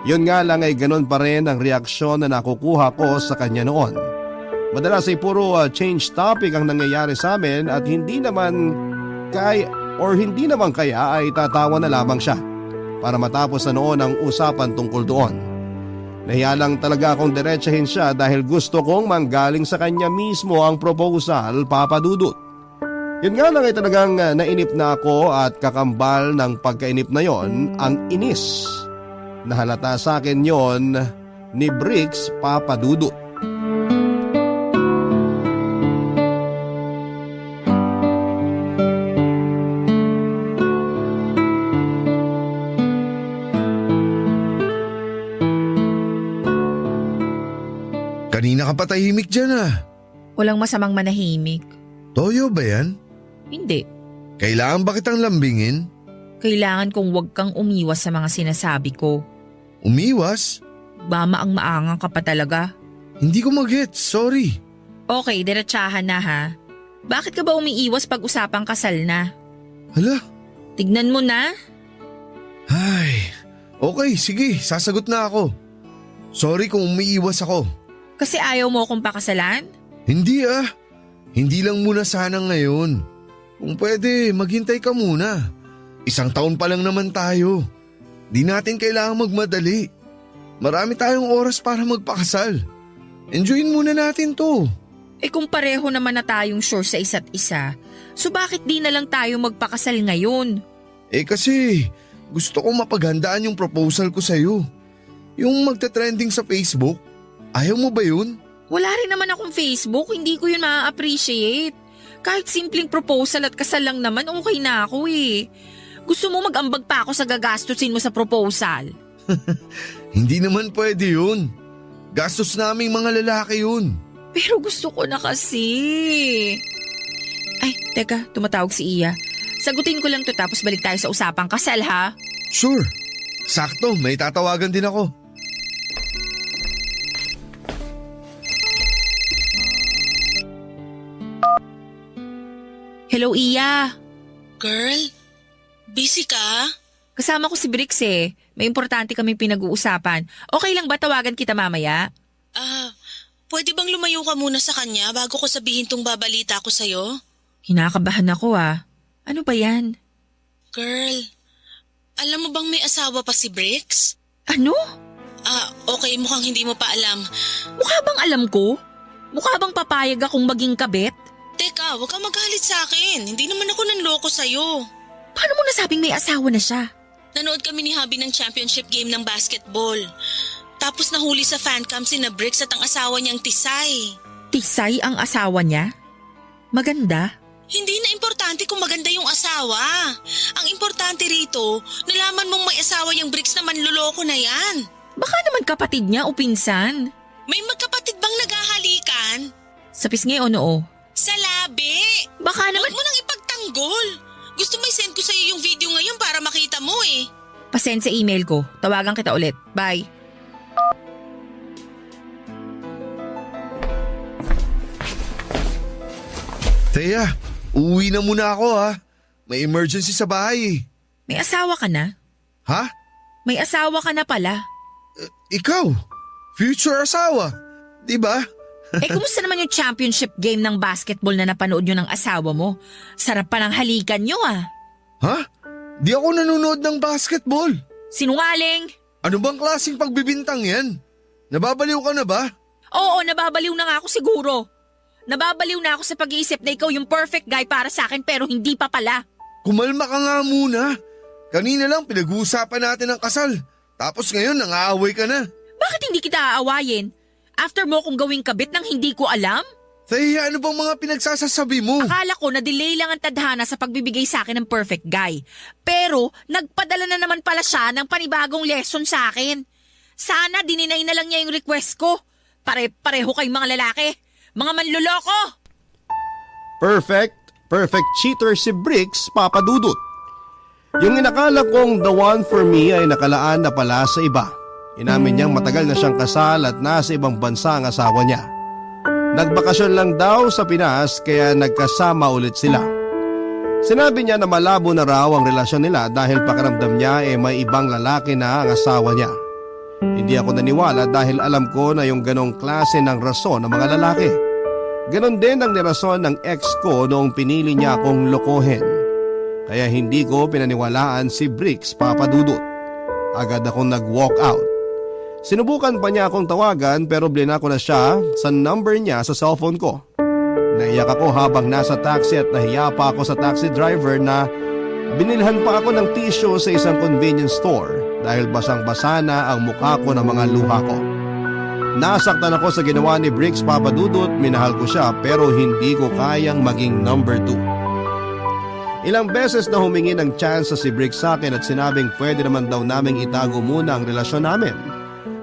Yun nga lang ay ganun pa rin ang reaksyon na nakukuha ko sa kanya noon. Madalas ay puro change topic ang nangyayari sa amin at hindi naman kaya ay tatawa na lamang siya para matapos na noon ang usapan tungkol doon. Nahiya lang talaga akong diretsahin siya dahil gusto kong manggaling sa kanya mismo ang proposal, Papa Dudut. Yun nga lang ay talagang nainip na ako at kakambal ng pagkainip na yon ang inis. Nahalata sa akin yon ni Bricks, Papa Dudut. Kanina ka pa tahimik dyan Walang masamang manahimik. Toyo ba yan? Hindi. Kailangan ba kitang lambingin? Kailangan kong huwag kang umiwas sa mga sinasabi ko. Umiwas? Bama ang maangang ka pa talaga. Hindi ko mag-gets, sorry. Okay, diretsahan na ha. Bakit ka ba umiiwas pag usapang kasal na? Hala? Tignan mo na. Ay, okay, sige, sasagot na ako. Sorry kung umiiwas ako. Kasi ayaw mo akong pakasalan? Hindi Hindi lang muna sana ngayon. Kung pwede, maghintay ka muna. 1 taon pa lang naman tayo. Di natin kailangang magmadali. Marami tayong oras para magpakasal. Enjoyin muna natin to. Kung pareho naman na tayong sure sa isa't isa, so bakit di na lang tayo magpakasal ngayon? Kasi gusto ko mapaghandaan yung proposal ko sa'yo. Yung magta-trending sa Facebook. Ayaw mo ba yun? Wala rin naman akong Facebook, hindi ko yun ma-appreciate. Kahit simpleng proposal at kasal lang naman, okay na ako eh. Gusto mo mag-ambag pa ako sa gagastusin mo sa proposal? Hindi naman pwede yun. Gastos naming mga lalaki yun. Pero gusto ko na kasi. Ay, teka, tumatawag si Iya. Sagutin ko lang to tapos balik tayo sa usapang kasal ha? Sure. Sakto, may tatawagan din ako. Hello, Iya. Girl, busy ka? Kasama ko si Brix eh. May importante kaming pinag-uusapan. Okay lang ba tawagan kita mamaya? Pwede bang lumayo ka muna sa kanya bago ko sabihin tong babalita ko sa'yo? Kinakabahan ako ah. Ano ba yan? Girl, alam mo bang may asawa pa si Brix? Ano? Okay, mukhang hindi mo pa alam. Mukha bang alam ko? Mukha bang papayag akong maging kabit? Teka, huwag kang magalit sa akin. Hindi naman ako nanloko sa'yo. Paano mo nasabing may asawa na siya? Nanood kami ni Habi ng championship game ng basketball. Tapos nahuli sa fancam si na Brix at ang asawa niyang Tisay. Tisay ang asawa niya? Maganda? Hindi na importante kung maganda yung asawa. Ang importante rito, nalaman mong may asawa yung Brix na manloloko na yan. Baka naman kapatid niya o pinsan. May magkapatid bang naghahalikan? Sa pisngi o noo? Sa labi! Baka naman... Huwag mo nang ipagtanggol. Gusto mo i-send ko sa'yo yung video ngayon para makita mo eh. Pasend sa email ko. Tawagan kita ulit. Bye. Teya, uwi na muna ako ha. May emergency sa bahay. May asawa ka na? Ha? May asawa ka na pala. Ikaw? Future asawa? Diba? Kumusta naman yung championship game ng basketball na napanood nyo ng asawa mo? Sarap pa ng halikan nyo ah. Ha? Di ako nanonood ng basketball. Sinungaling! Ano bang klaseng pagbibintang yan? Nababaliw ka na ba? Oo, nababaliw na nga ako siguro. Nababaliw na ako sa pag-iisip na ikaw yung perfect guy para sa akin pero hindi pa pala. Kumalma ka nga muna. Kanina lang pinag-uusapan natin ang kasal. Tapos ngayon nangaaway ka na. Bakit hindi kita aawayin? After mo kong gawing kabit nang hindi ko alam? Teya, ano bang mga pinagsasasabi mo? Akala ko na delay lang ang tadhana sa pagbibigay sa akin ng perfect guy. Pero nagpadala na naman pala siya ng panibagong lesson sa akin. Sana dininay na lang niya yung request ko. Pare-pareho kayong mga lalaki. Mga manluloko! Perfect cheater si Brix, Papa Dudut. Yung inakala kong the one for me ay nakalaan na pala sa iba. Inamin niyang matagal na siyang kasal at nasa ibang bansa ang asawa niya. Nagbakasyon lang daw sa Pinas kaya nagkasama ulit sila. Sinabi niya na malabo na raw ang relasyon nila dahil pakiramdam niya may ibang lalaki na ang asawa niya. Hindi ako naniwala dahil alam ko na yung ganong klase ng rason ng mga lalaki. Ganon din ang nirason ng ex ko noong pinili niya akong lokohin. Kaya hindi ko pinaniwalaan si Brix, Papa Dudut. Agad akong nag-walk out. Sinubukan pa niya akong tawagan pero blinako na siya sa number niya sa cellphone ko. Naiyak ako habang nasa taxi at nahiya pa ako sa taxi driver na binilhan pa ako ng tissue sa isang convenience store dahil basang-basa na ang mukha ko ng mga luha ko. Nasaktan ako sa ginawa ni Brix, Papa Dudut, minahal ko siya pero hindi ko kayang maging number 2. Ilang beses na humingi ng chance si Brix sa akin at sinabing pwede naman daw naming itago muna ang relasyon namin.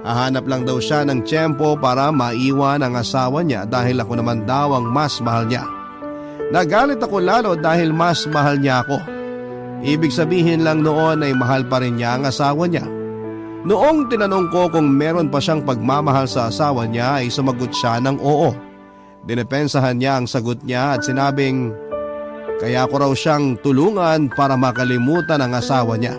Hahanap lang daw siya ng tiyempo para maiwan ang asawa niya dahil ako naman daw ang mas mahal niya. Nagalit ako lalo dahil mas mahal niya ako. Ibig sabihin lang noon ay mahal pa rin niya ang asawa niya. Noong tinanong ko kung meron pa siyang pagmamahal sa asawa niya ay sumagot siya ng oo. Dinepensahan niya ang sagot niya at sinabing kaya ko raw siyang tulungan para makalimutan ang asawa niya.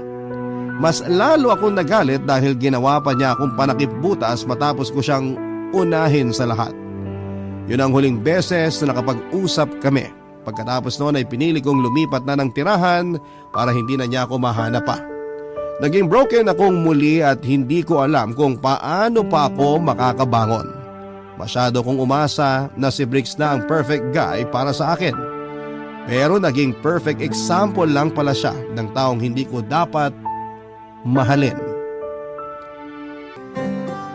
Mas lalo akong nagalit dahil ginawa pa niya akong panakipbutas matapos ko siyang unahin sa lahat. Yun ang huling beses na nakapag-usap kami. Pagkatapos noon ay pinili kong lumipat na ng tirahan para hindi na niya ako mahanap pa. Naging broken akong muli at hindi ko alam kung paano pa ako makakabangon. Masyado kong umasa na si Bricks na ang perfect guy para sa akin. Pero naging perfect example lang pala siya ng taong hindi ko dapat mahalin.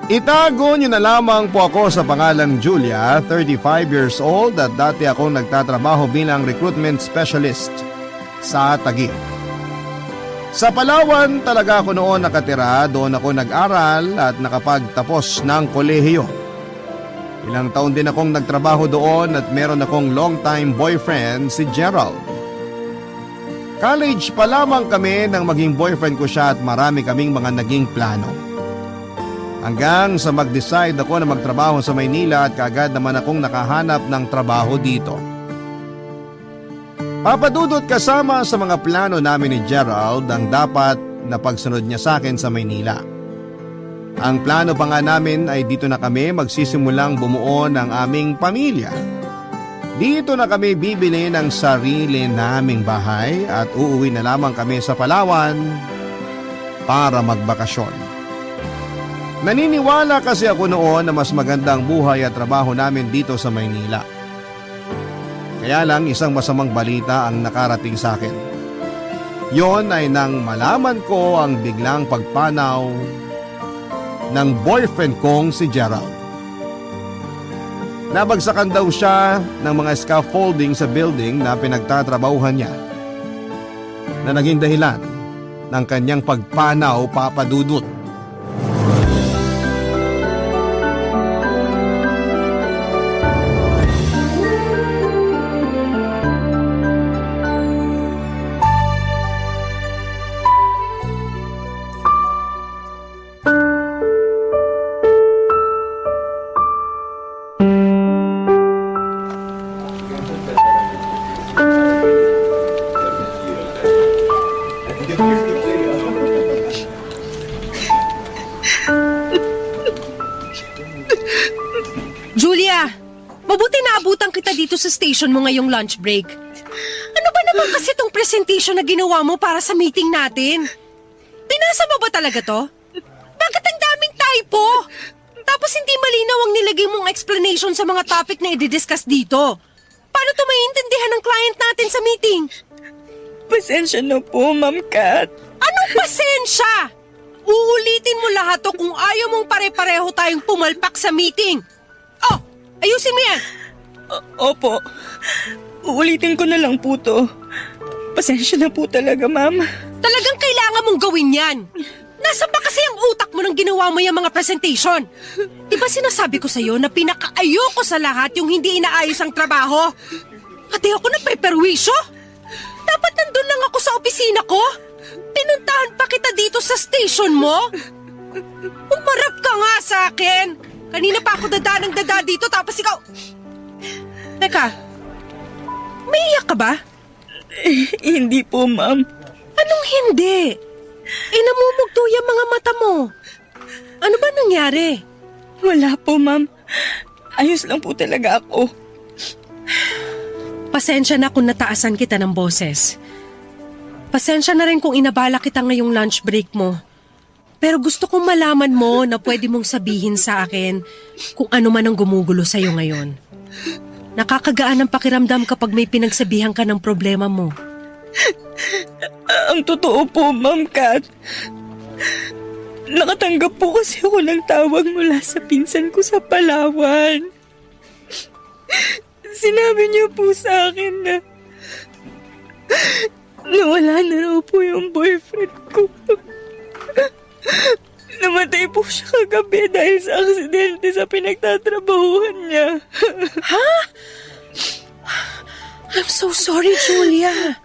Itago niyo na lamang po ako sa pangalang Julia, 35 years old at dati akong nagtatrabaho bilang recruitment specialist sa Taguig. Sa Palawan talaga ako noon nakatira, doon ako nag-aral at nakapagtapos ng kolehiyo. Ilang taon din akong nagtrabaho doon at meron akong long-time boyfriend si Gerald. College pa lamang kami nang maging boyfriend ko siya at marami kaming mga naging plano. Hanggang sa mag-decide ako na magtrabaho sa Maynila at kaagad naman akong nakahanap ng trabaho dito. Papadudot kasama sa mga plano namin ni Gerald ang dapat na pagsunod niya sa akin sa Maynila. Ang plano pa nga namin ay dito na kami magsisimulang bumuo ng aming pamilya. Dito na kami bibili ng sarili naming bahay at uuwi na lamang kami sa Palawan para magbakasyon. Naniniwala kasi ako noon na mas magandang buhay at trabaho namin dito sa Maynila. Kaya lang isang masamang balita ang nakarating sa akin. Yon ay nang malaman ko ang biglang pagpanaw ng boyfriend kong si Gerald. Nabagsakan daw siya ng mga scaffolding sa building na pinagtatrabahuhan niya na naging dahilan ng kanyang pagpanaw, papadudot. Julia, mabuti naabutan kita dito sa station mo ngayong lunch break. Ano ba naman kasi tong presentation na ginawa mo para sa meeting natin? Pinasa mo ba talaga to? Bakit ang daming typo? Tapos hindi malinaw ang nilagay mong explanation sa mga topic na i-discuss dito. Paano to maiintindihan ng client natin sa meeting? Pasensya na po, Ma'am Kat. Anong pasensya? Uulitin mo lahat to kung ayaw mong pare-pareho tayong pumalpak sa meeting. Oh, ayusin mo yan. Opo. Uulitin ko na lang po to. Pasensya na po talaga, Ma'am. Talagang kailangan mong gawin yan. Nasaan ba kasi ang utak mo nang ginawa mo yung mga presentation? Diba sinasabi ko sa'yo na pinakaayoko sa lahat yung hindi inaayos ang trabaho? Pati ako napeperwisyo? Dapat nandun lang ako sa opisina ko? Pinuntahan pa kita dito sa station mo? Umarap ka nga sa akin. Kanina pa ako dada dito tapos ikaw... Teka, may iyak ka ba? Hindi po, Ma'am. Anong hindi? Namumugto yung mga mata mo. Ano ba nangyari? Wala po, Ma'am. Ayos lang po talaga ako. Pasensya na kung nataasan kita ng boses. Pasensya na rin kung inabala kita ngayong lunch break mo. Pero gusto kong malaman mo na pwede mong sabihin sa akin kung ano man ang gumugulo sa'yo ngayon. Nakakagaan ang pakiramdam kapag may pinagsabihan ka ng problema mo. Ang totoo po, Ma'am Kat. Nakatanggap po kasi ako ng tawag mula sa pinsan ko sa Palawan. Sinabi niya po sa akin na nawala na raw po yung boyfriend ko. Namatay po siya kagabi dahil sa aksidente sa pinagtatrabahuhan niya. Ha? I'm so sorry, Julia.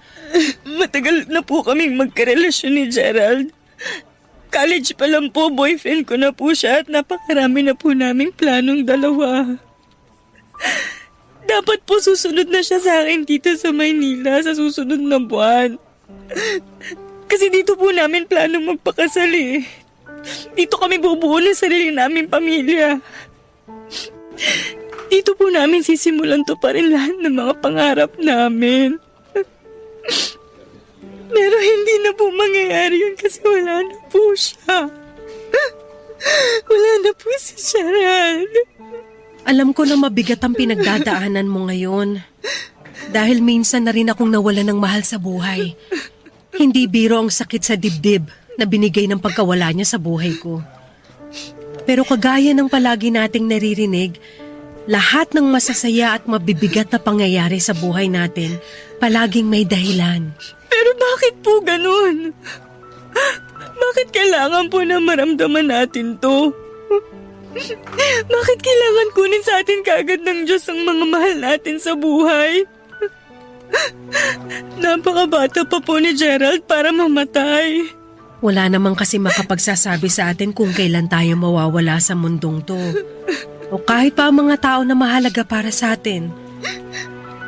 Matagal na po kaming magkarelasyon ni Gerald. College pa lang po, boyfriend ko na po siya at napakarami na po naming planong dalawa. Dapat po susunod na siya sa akin dito sa Maynila sa susunod na buwan. Kasi dito po namin planong magpakasal eh. Dito kami bubuo ng sarili naming pamilya. Dito po namin sisimulan to pa rin lahat ng mga pangarap namin. Pero hindi na po mangyayari yun kasi wala na po siya. Wala na po si Gerald. Alam ko na mabigat ang pinagdadaanan mo ngayon. Dahil minsan na rin akong nawalan ng mahal sa buhay. Hindi biro ang sakit sa dibdib na binigay ng pagkawala niya sa buhay ko. Pero kagaya ng palagi nating naririnig, lahat ng masasaya at mabibigat na pangyayari sa buhay natin, palaging may dahilan. Pero bakit po ganun? Bakit kailangan po na maramdaman natin to? Bakit kailangan kunin sa atin kaagad ng Diyos ang mga mahal natin sa buhay? Napakabata pa po ni Gerald para mamatay. Wala namang kasi makapagsasabi sa atin kung kailan tayo mawawala sa mundong to. O kahit pa ang mga tao na mahalaga para sa atin.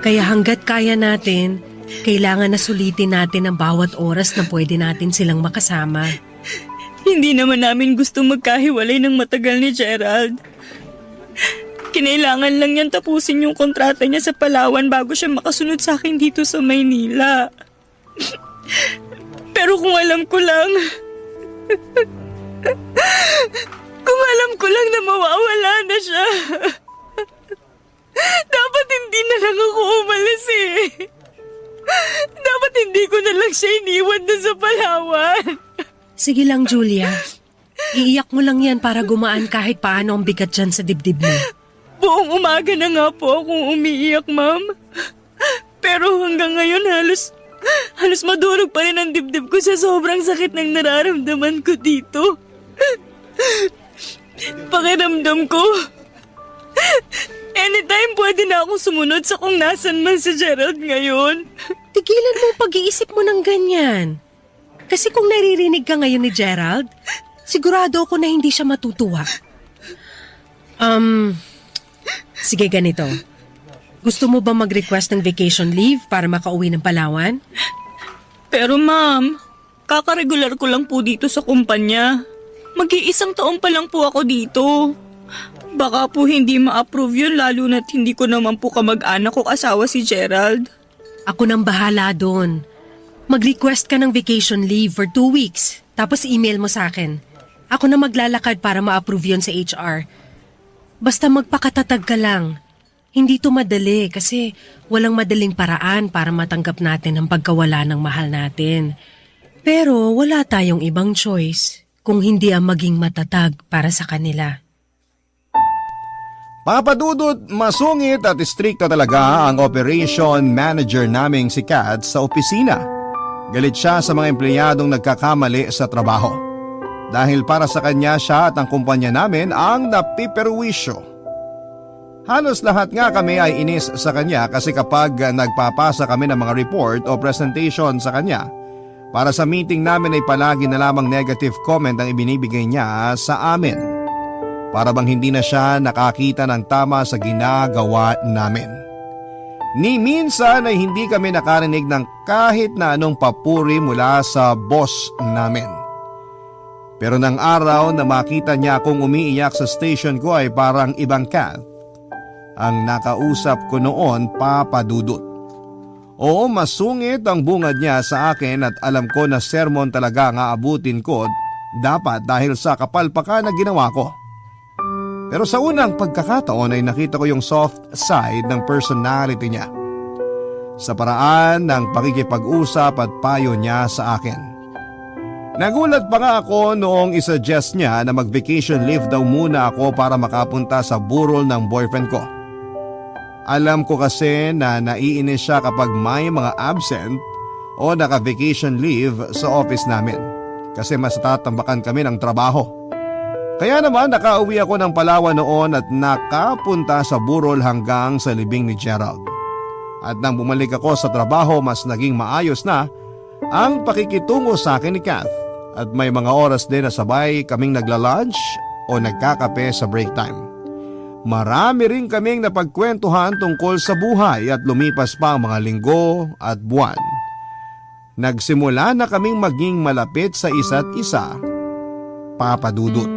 Kaya hanggat kaya natin, kailangan na sulitin natin ang bawat oras na pwede natin silang makasama. Hindi naman namin gusto magkahiwalay ng matagal ni Gerald. Kinailangan lang niyang tapusin yung kontrata niya sa Palawan bago siya makasunod sa akin dito sa Maynila. Pero kung alam ko lang... kung alam ko lang na mawawala na siya... dapat hindi na lang ako umalis eh. Dapat hindi ko na lang siya iniwan na sa Palawan. Sige lang, Julia. Iiyak mo lang yan para gumaan kahit paano ang bigat dyan sa dibdib mo. Buong umaga na nga po akong umiiyak, ma'am. Pero hanggang ngayon halos madurog pa rin ang dibdib ko sa sobrang sakit ng nararamdaman ko dito. Pakiramdam ko, anytime pwede na akong sumunod sa kung nasan man si Gerald ngayon. Tigilan mo ang pag-iisip mo ng ganyan. Kasi kung naririnig ka ngayon ni Gerald, sigurado ako na hindi siya matutuwa. Sige ganito. Gusto mo ba mag-request ng vacation leave para makauwi ng Palawan? Pero ma'am, kakaregular ko lang po dito sa kumpanya. Mag-iisang taon pa lang po ako dito. Baka po hindi ma-approve yun lalo na't hindi ko naman po kamag-anak o asawa si Gerald. Ako nang bahala doon. Mag-request ka ng vacation leave for 2 weeks, tapos email mo sa akin. Ako na maglalakad para ma-approve yun sa HR. Basta magpakatatag ka lang. Hindi to madali kasi walang madaling paraan para matanggap natin ang pagkawala ng mahal natin. Pero wala tayong ibang choice kung hindi ang maging matatag para sa kanila. Papadudot, masungit at istrikta talaga ang operation manager naming si Kat sa opisina. Galit siya sa mga empleyadong nagkakamali sa trabaho. Dahil para sa kanya siya at ang kumpanya namin ang napiperwisyo. Halos lahat nga kami ay inis sa kanya kasi kapag nagpapasa kami ng mga report o presentation sa kanya, para sa meeting namin ay palagi na lamang negative comment ang ibinibigay niya sa amin. Para bang hindi na siya nakakita ng tama sa ginagawa namin. Ni minsan ay hindi kami nakarinig ng kahit na anong papuri mula sa boss namin. Pero nang araw na makita niya akong umiiyak sa station ko ay parang ibang Kat ang nakausap ko noon, papadudot. Oo, masungit ang bungad niya sa akin at alam ko na sermon talaga ang aabutin ko dapat dahil sa kapalpakan na ginawa ko. Pero sa unang pagkakataon ay nakita ko yung soft side ng personality niya. Sa paraan ng pakikipag-usap at payo niya sa akin. Nagulat pa nga ako noong isuggest niya na mag-vacation leave daw muna ako para makapunta sa burol ng boyfriend ko. Alam ko kasi na naiinis siya kapag may mga absent o naka-vacation leave sa office namin kasi mas tatambakan kami ng trabaho. Kaya naman nakauwi ako ng Palawan noon at nakapunta sa burol hanggang sa libing ni Gerald. At nang bumalik ako sa trabaho mas naging maayos na ang pakikitungo sa akin ni Kath at may mga oras din na sabay kaming nagla-lunch o nagkakape sa break time. Marami rin kaming napagkwentuhan tungkol sa buhay at lumipas pa ang mga linggo at buwan. Nagsimula na kaming maging malapit sa isa't isa, papadudot.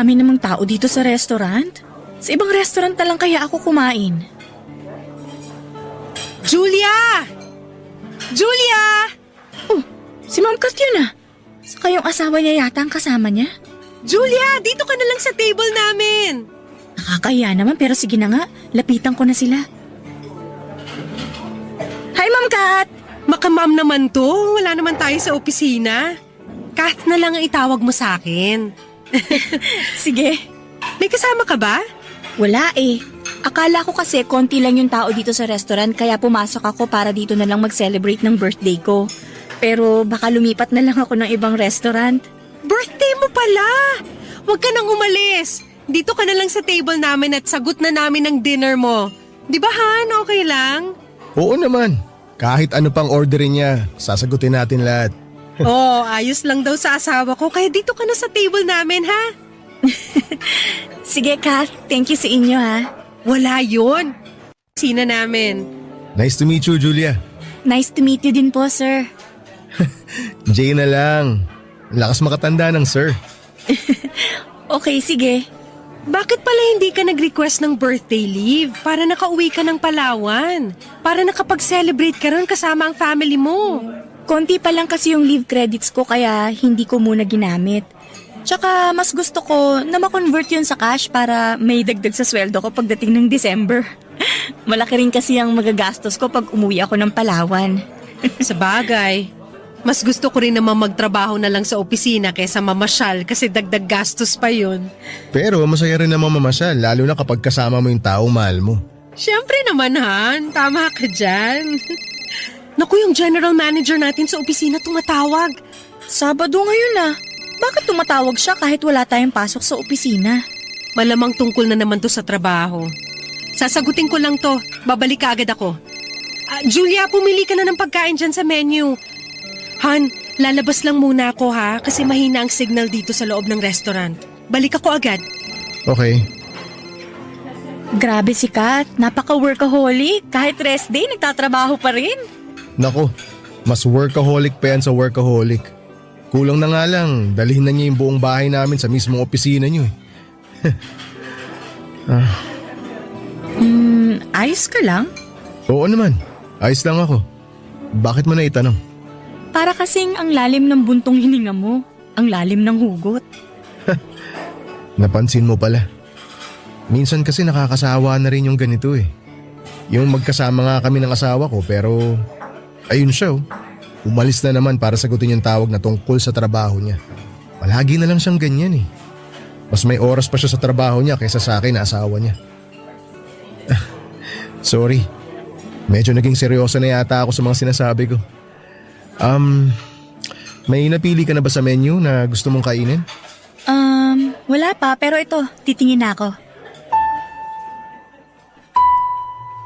dami namang tao dito sa restaurant. Sa ibang restaurant na lang kaya ako kumain. Julia! Julia! Oh, si Ma'am Kat yun ah. Saka yung asawa niya yata ang kasama niya. Julia, dito ka na lang sa table namin. Nakakahiya naman pero sige na nga, lapitan ko na sila. Hi Ma'am Kat! Makamam naman to. Wala naman tayo sa opisina. Kath na lang ang itawag mo sa akin. Sige. May kasama ka ba? Wala eh. Akala ko kasi konti lang yung tao dito sa restaurant kaya pumasok ako para dito na lang mag-celebrate ng birthday ko. Pero baka lumipat na lang ako ng ibang restaurant. Birthday mo pala! Huwag ka nang umalis. Dito ka na lang sa table namin at sagot na namin ang dinner mo. Di ba Han? Okay lang? Oo naman. Kahit ano pang orderin niya, sasagutin natin lahat. Oo, ayos lang daw sa asawa ko kaya dito ka na sa table namin ha? Sige Kat, thank you sa inyo ha. Wala yun. Sina namin. Nice to meet you, Julia. Nice to meet you din po sir. Jay na lang. Lakas makatanda ng sir. Okay, sige. Bakit pala hindi ka nag-request ng birthday leave para nakauwi ka ng Palawan? Para nakapag-celebrate ka ron kasama ang family mo. Konti pa lang kasi yung leave credits ko kaya hindi ko muna ginamit. Tsaka mas gusto ko na ma-convert yun sa cash para may dagdag sa sweldo ko pagdating ng December. Malaki rin kasi ang magagastos ko pag umuwi ako ng Palawan. Sa bagay, mas gusto ko rin naman magtrabaho na lang sa opisina kaysa mamasyal kasi dagdag gastos pa yun. Pero masaya rin naman mamasyal, lalo na kapag kasama mo yung taong mahal mo. Siyempre naman Han, tama ka dyan. Naku, yung general manager natin sa opisina tumatawag. Sabado ngayon ah. Bakit tumatawag siya kahit wala tayong pasok sa opisina? Malamang tungkol na naman to sa trabaho. Sasagutin ko lang to, babalik ka agad ako. Julia, pumili ka na ng pagkain dyan sa menu. Han, lalabas lang muna ako ha kasi mahina ang signal dito sa loob ng restaurant. Balik ako agad. Okay. Grabe si Kat, napaka-workaholic. Kahit rest day, nagtatrabaho pa rin. Nako, mas workaholic pa yan sa workaholic. Kulang na nga lang, dalhin na niya yung buong bahay namin sa mismong opisina niyo eh. Ayos ka lang? Oo naman, ayos lang ako. Bakit mo na itanong? Para kasing ang lalim ng buntong hininga mo. Ang lalim ng hugot. Napansin mo pala. Minsan kasi nakakasawa na rin yung ganito eh. Yung magkasama nga kami ng asawa ko pero ayun siya oh. Umalis na naman para sagutin yung tawag na tungkol sa trabaho niya. Palagi na lang siyang ganyan eh. Mas may oras pa siya sa trabaho niya kaysa sa akin na asawa niya. Sorry. Medyo naging seryoso na yata ako sa mga sinasabi ko. May napili ka na ba sa menu na gusto mong kainin? Wala pa pero ito, titingin na ako.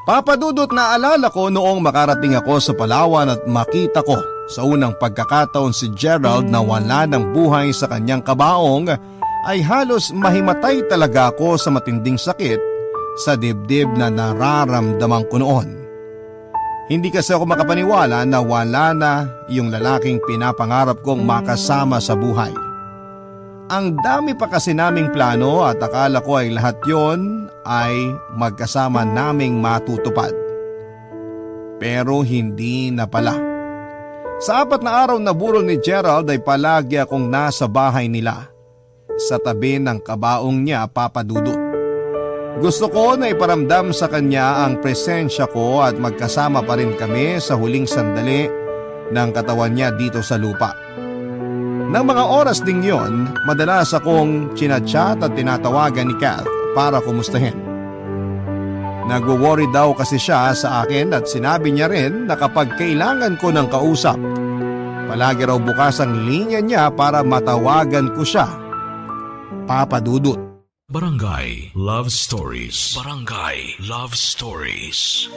Papadudot na alala ko noong makarating ako sa Palawan at makita ko sa unang pagkakataon si Gerald na wala ng buhay sa kanyang kabaong ay halos mahimatay talaga ako sa matinding sakit sa dibdib na nararamdaman ko noon. Hindi kasi ako makapaniwala na wala na yung lalaking pinapangarap kong makasama sa buhay. Ang dami pa kasi naming plano at akala ko ay lahat yon ay magkasama naming matutupad. Pero hindi na pala. Sa 4 na araw na burol ni Gerald ay palagi akong nasa bahay nila. Sa tabi ng kabaong niya, Papa Dudut. Gusto ko na iparamdam sa kanya ang presensya ko at magkasama pa rin kami sa huling sandali ng katawan niya dito sa lupa. Nang mga oras ding yon, madalas akong chinachat at tinatawagan ni Kath para kumustahin. Nagwo-worry daw kasi siya sa akin at sinabi niya rin na kapag kailangan ko ng kausap, palagi raw bukas ang linya niya para matawagan ko siya. Papa Dudut. Barangay Love Stories. Barangay Love Stories.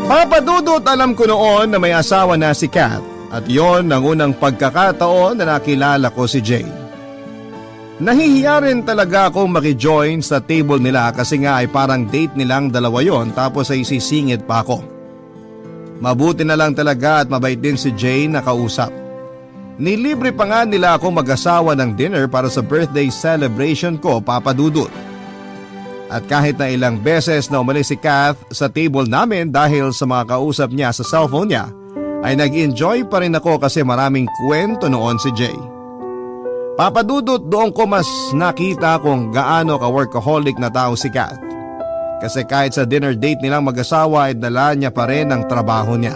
Papa Dudut, alam ko noon na may asawa na si Kath. At yon ang unang pagkakataon na nakilala ko si Jay. Nahihiya rin talaga akong makijoin sa table nila kasi nga ay parang date nilang dalawa yon tapos ay sisingit pa ako. Mabuti na lang talaga at mabait din si Jay na kausap. Nilibre pa nga nila ako mag-asawa ng dinner para sa birthday celebration ko, Papa Dudut. At kahit na ilang beses na umalis si Kath sa table namin dahil sa mga kausap niya sa cellphone niya, ay nag-enjoy pa rin ako kasi maraming kwento noon si Jay. Papa Dudut, doon ko mas nakita kung gaano ka-workaholic na tao si Kath. Kasi kahit sa dinner date nilang mag-asawa ay dala niya pa rin ang trabaho niya.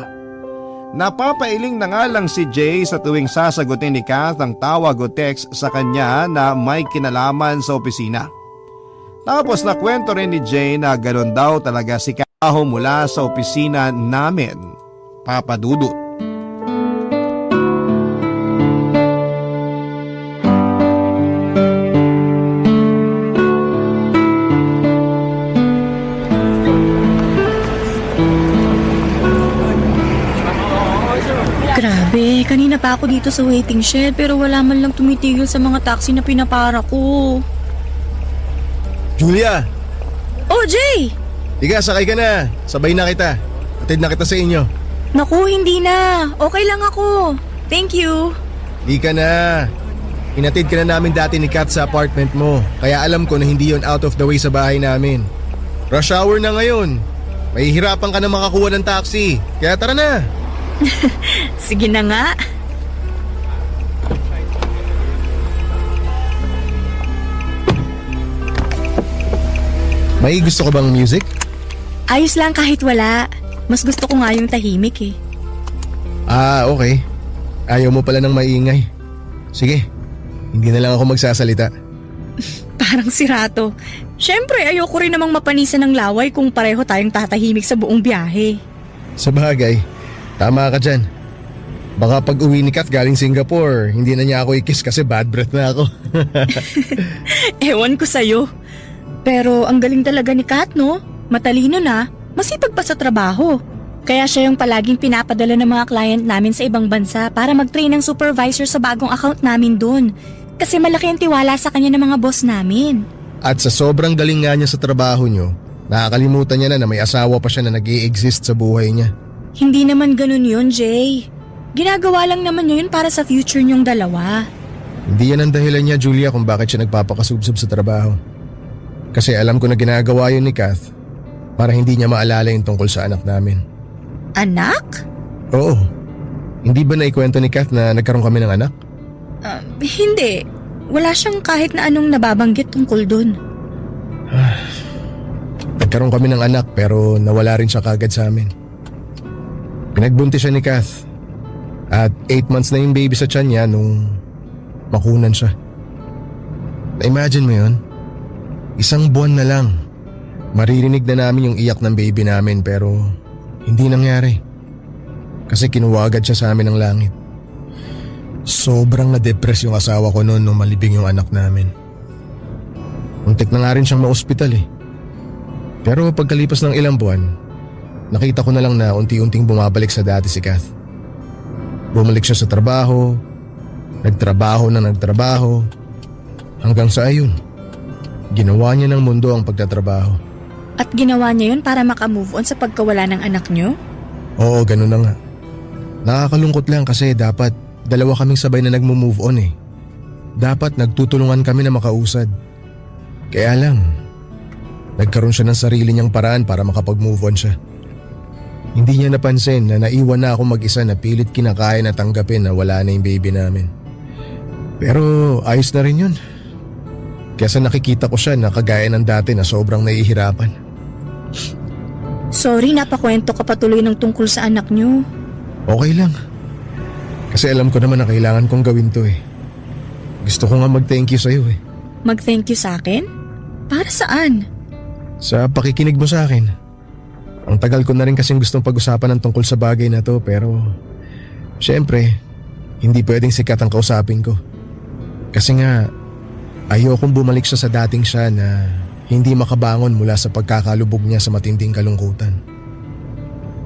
Napapailing na nga lang si Jay sa tuwing sasagutin ni Kath ang tawag o text sa kanya na may kinalaman sa opisina. Tapos nakwento rin ni Jay na ganoon daw talaga si Kath mula sa opisina namin, Papa Dudut. Grabe, kanina pa ako dito sa waiting shed pero wala man lang tumitigil sa mga taxi na pinapara ko. Julia! Oh, Jay! Tiga, sakay ka na. Sabay na kita. Atid na kita sa inyo. Naku, hindi na. Okay lang ako. Thank you. Di ka na. Inatid ka na namin dati ni Kat sa apartment mo. Kaya alam ko na hindi yon out of the way sa bahay namin. Rush hour na ngayon. Mahihirapan ka na makakuha ng taxi. Kaya tara na. Sige na nga. May gusto ko bang music? Ayos lang kahit wala. Mas gusto ko nga yung tahimik eh. Ah, okay. Ayaw mo pala ng maingay. Sige, hindi na lang ako magsasalita. Parang sirato. Siyempre, ayoko rin namang mapanisan ng laway kung pareho tayong tatahimik sa buong biyahe. Sa bagay, tama ka dyan. Baka pag uwi ni Kat galing Singapore, hindi na niya ako i-kiss kasi bad breath na ako. Ewan ko sa'yo. Pero ang galing talaga ni Kat, no? Matalino na, masipag pa sa trabaho. Kaya siya yung palaging pinapadala ng mga client namin sa ibang bansa para mag-train ng supervisor sa bagong account namin dun. Kasi malaki ang tiwala sa kanya ng mga boss namin. At sa sobrang galing nga niya sa trabaho niyo, nakakalimutan niya na may asawa pa siya na nag-i-exist sa buhay niya. Hindi naman ganun yun, Jay. Ginagawa lang naman niya yun para sa future niyong dalawa. Hindi yan ang dahilan niya, Julia, kung bakit siya nagpapakasubsob sa trabaho. Kasi alam ko na ginagawa yun ni Kath para hindi niya maalala yung tungkol sa anak namin. Anak? Oo. Hindi ba naikwento ni Kath na nagkaroon kami ng anak? Hindi. Wala siyang kahit na anong nababanggit tungkol dun. Nagkaroon kami ng anak pero nawala rin siya kagad sa amin. Pinagbuntis siya ni Kath. At 8 months na yung baby sa tiyan niya nung makunan siya. Na-imagine mo yun? 1 buwan na lang. Maririnig na namin yung iyak ng baby namin pero hindi nangyari. Kasi kinuha agad siya sa amin ng langit. Sobrang na-depress yung asawa ko noon nung malibing yung anak namin. Muntik na nga rin siyang ma-ospital eh. Pero pagkalipas ng ilang buwan, nakita ko na lang na unti-unting bumabalik sa dati si Kath. Bumalik siya sa trabaho, nagtrabaho, hanggang sa ayun. Ginawa niya ng mundo ang pagtatrabaho. At ginawa niya yun para makamove on sa pagkawala ng anak niyo? Oo, ganun na nga. Nakakalungkot lang kasi dapat dalawa kaming sabay na nagmo-move on eh. Dapat nagtutulungan kami na makausad. Kaya lang, nagkaroon siya ng sarili niyang paraan para makapag-move on siya. Hindi niya napansin na naiwan na ako mag-isa na pilit kinakain at tanggapin na wala na yung baby namin. Pero ayos na rin yun. Kesa nakikita ko siya na kagaya ng dati na sobrang nahihirapan. Sorry, napakwento ka patuloy ng tungkol sa anak niyo. Okay lang. Kasi alam ko naman na kailangan kong gawin to eh. Gusto ko nga mag-thank you sa'yo eh. Mag-thank you sa akin? Para saan? Sa pakikinig mo sa akin. Ang tagal ko na rin kasing gustong pag-usapan ng tungkol sa bagay na to pero syempre, hindi pwedeng sikat ang kausapin ko. Kasi nga, ayokong bumalik siya sa dating siya na hindi makabangon mula sa pagkakalubog niya sa matinding kalungkutan.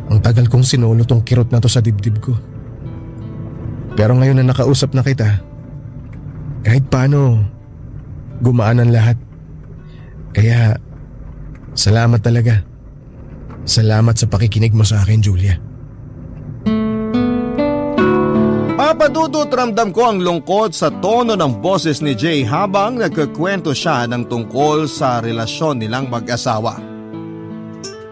Ang tagal kong sinulo tong kirot na to sa dibdib ko. Pero ngayon na nakausap na kita, kahit paano, gumaan ang lahat. Kaya, salamat talaga. Salamat sa pakikinig mo sa akin, Julia. Papadudot, ramdam ko ang lungkot sa tono ng boses ni Jay habang nagkukwento siya ng tungkol sa relasyon nilang mag-asawa.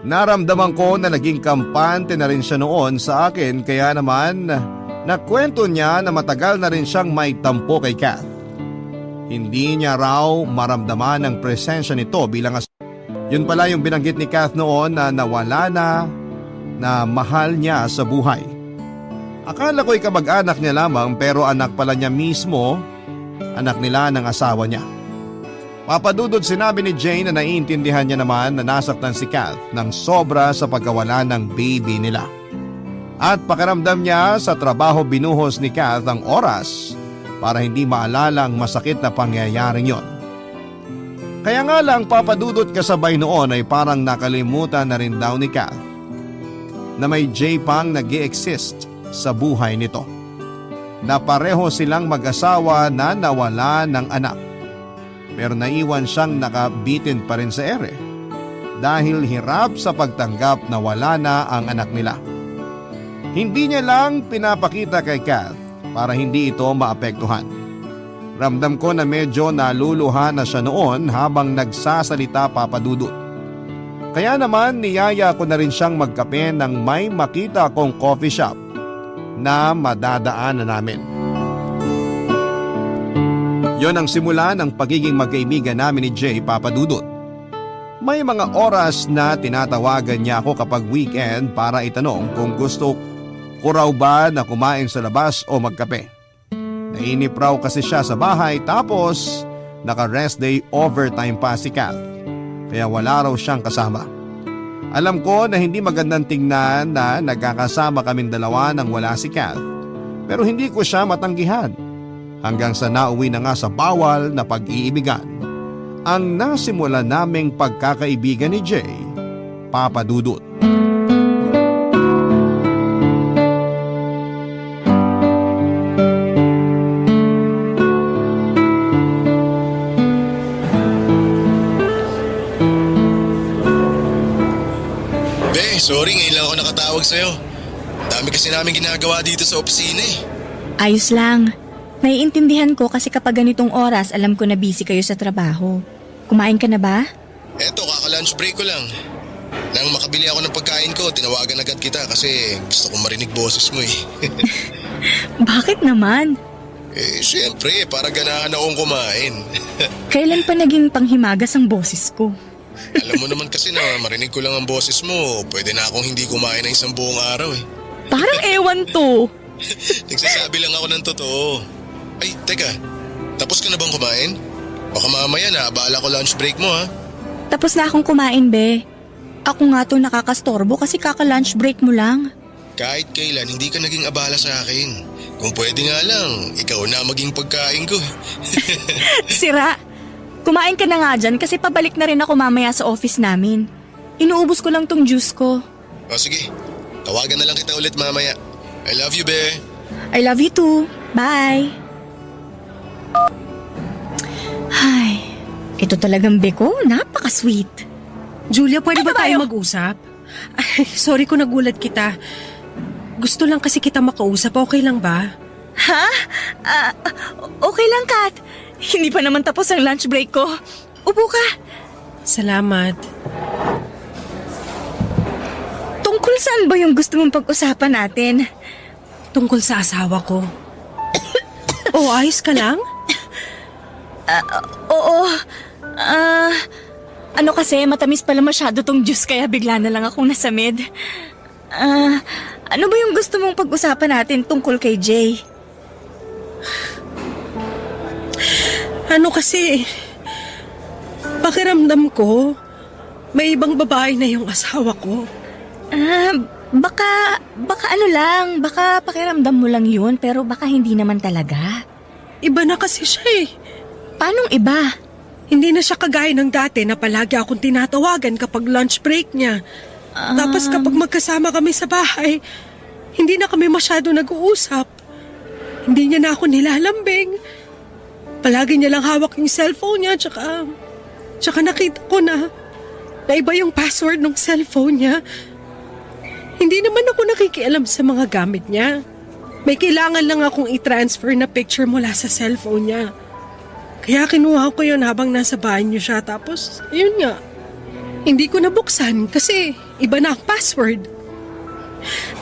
Naramdaman ko na naging kampante na rin siya noon sa akin, kaya naman nakwento niya na matagal na rin siyang may tampo kay Kath. Hindi niya raw maramdaman ang presensya nito bilang asawa. Yun pala yung binanggit ni Kath noon na nawala na mahal niya sa buhay. Akala ko'y kamag-anak niya lamang pero anak pala niya mismo, anak nila ng asawa niya. Papadudod, sinabi ni Jane na naiintindihan niya naman na nasaktan si Kath ng sobra sa pagkawala ng baby nila. At pakiramdam niya sa trabaho binuhos ni Kath ang oras para hindi maalala ang masakit na pangyayaring yon. Kaya nga lang, papadudot, kasabay noon ay parang nakalimutan na rin daw ni Kath na may Jay pang nag-i-exist sa buhay nito. Na pareho silang mag-asawa na nawala ng anak. Pero naiwan siyang nakabitin pa rin sa ere dahil hirap sa pagtanggap na wala na ang anak nila. Hindi niya lang pinapakita kay Kath para hindi ito maapektuhan. Ramdam ko na medyo naluluha na siya noon habang nagsasalita, papadudot. Kaya naman niyaya ko na rin siyang magkape nang may makita kong coffee shop na madadaanan namin. Yon ang simula ng pagiging magkaibigan namin ni Jay, papadudot. May mga oras na tinatawagan niya ako kapag weekend para itanong kung gusto ko raw ba na kumain sa labas o magkape. Nainip raw kasi siya sa bahay, tapos naka-rest day overtime pa si Kath, kaya wala raw siyang kasama. Alam ko na hindi magandang tingnan na nagkakasama kaming dalawa nang wala si Kath, pero hindi ko siya matanggihan hanggang sa nauwi na nga sa bawal na pag-iibigan ang nasimula naming pagkakaibigan ni Jay, papadudot. Sorry, ngayon lang ako nakatawag sa'yo. Ang dami kasi namin ginagawa dito sa opisina eh. Ayos lang. Naiintindihan ko kasi kapag ganitong oras alam ko na busy kayo sa trabaho. Kumain ka na ba? Eto, kaka-lunch break ko lang. Nang makabili ako ng pagkain ko, tinawagan agad kita kasi gusto kong marinig boses mo eh. Bakit naman? Siyempre, para ganahan akong kumain. Kailan pa naging panghimagas ang boses ko? Alam mo naman kasi na marinig ko lang ang boses mo, pwede na akong hindi kumain ng isang buong araw eh. Parang ewan to. Nagsasabi lang ako ng totoo. Ay, teka, tapos ka na bang kumain? Baka mamaya na, abala ko lunch break mo ha. Tapos na akong kumain, be. Ako nga to nakakastorbo kasi kaka-lunch break mo lang. Kahit kailan, hindi ka naging abala sa akin. Kung pwede nga lang, ikaw na maging pagkain ko. Sira. Kumain ka na nga dyan kasi pabalik na rin ako mamaya sa office namin. Inuubos ko lang tong juice ko. O sige, tawagan na lang kita ulit mamaya. I love you, be. I love you too. Bye. Ay, ito talagang beko. Napaka-sweet. Julia, pwede ba tayo mag-usap? Ay, sorry kung nagulat kita. Gusto lang kasi kita makausap. Okay lang ba? Ha? Okay lang, Kat. Hindi pa naman tapos ang lunch break ko. Upo ka. Salamat. Tungkol saan ba yung gusto mong pag-usapan natin? Tungkol sa asawa ko. Ayos ka lang? Oo. Ano kasi, matamis pala masyado tong juice kaya bigla na lang akong nasamid. Ano ba yung gusto mong pag-usapan natin tungkol kay Jay? Ano kasi, pakiramdam ko, may ibang babae na yung asawa ko. Baka ano lang, baka pakiramdam mo lang yun, pero baka hindi naman talaga. Iba na kasi siya eh. Paanong iba? Hindi na siya kagaya ng dati na palagi akong tinatawagan kapag lunch break niya. Tapos kapag magkasama kami sa bahay, hindi na kami masyado nag-uusap. Hindi niya na ako nilalambing. Palagi niya lang hawak yung cellphone niya, tsaka nakita ko na iba yung password ng cellphone niya. Hindi naman ako nakikialam sa mga gamit niya. May kailangan lang akong i-transfer na picture mula sa cellphone niya. Kaya kinuha ko yun habang nasa banyo siya. Tapos, yun nga. Hindi ko nabuksan kasi iba na ang password.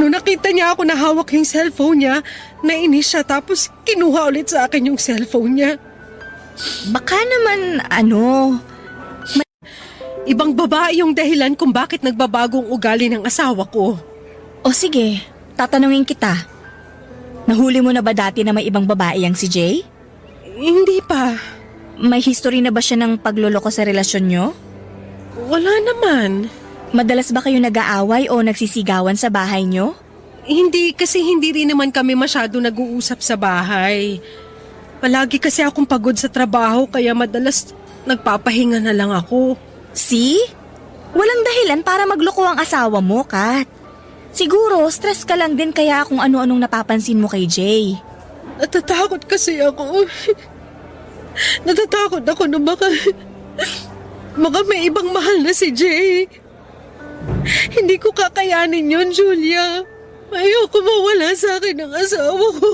Nung nakita niya ako na hawak yung cellphone niya, nainis siya tapos kinuha ulit sa akin yung cellphone niya. Baka naman, Ibang babae yung dahilan kung bakit nagbabagong ugali ng asawa ko. O sige, tatanungin kita. Nahuli mo na ba dati na may ibang babae ang si Jay? Hindi pa. May history na ba siya ng pagloloko sa relasyon nyo? Wala naman. Madalas ba kayo nag-aaway o nagsisigawan sa bahay nyo? Hindi, kasi hindi rin naman kami masyado nag-uusap sa bahay. Palagi kasi akong pagod sa trabaho kaya madalas nagpapahinga na lang ako. See? Walang dahilan para magloko ang asawa mo, Kat. Siguro, stress ka lang din kaya kung ano-anong napapansin mo kay Jay. Natatakot kasi ako. Natatakot ako na baka may ibang mahal na si Jay. Hindi ko kakayanin yun, Julia. Ayoko mawala sa akin ang asawa ko.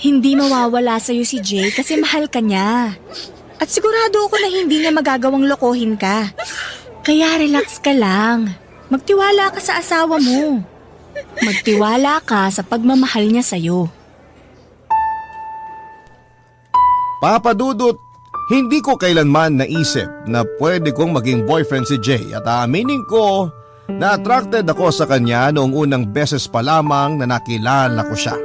Hindi mawawala sa'yo si Jay kasi mahal ka niya. At sigurado ako na hindi niya magagawang lokohin ka. Kaya relax ka lang. Magtiwala ka sa asawa mo. Magtiwala ka sa pagmamahal niya sa'yo. Papa Dudut, hindi ko kailanman naisip na pwede kong maging boyfriend si Jay at aaminin ko na attracted ako sa kanya noong unang beses pa lamang na nakilala ko siya.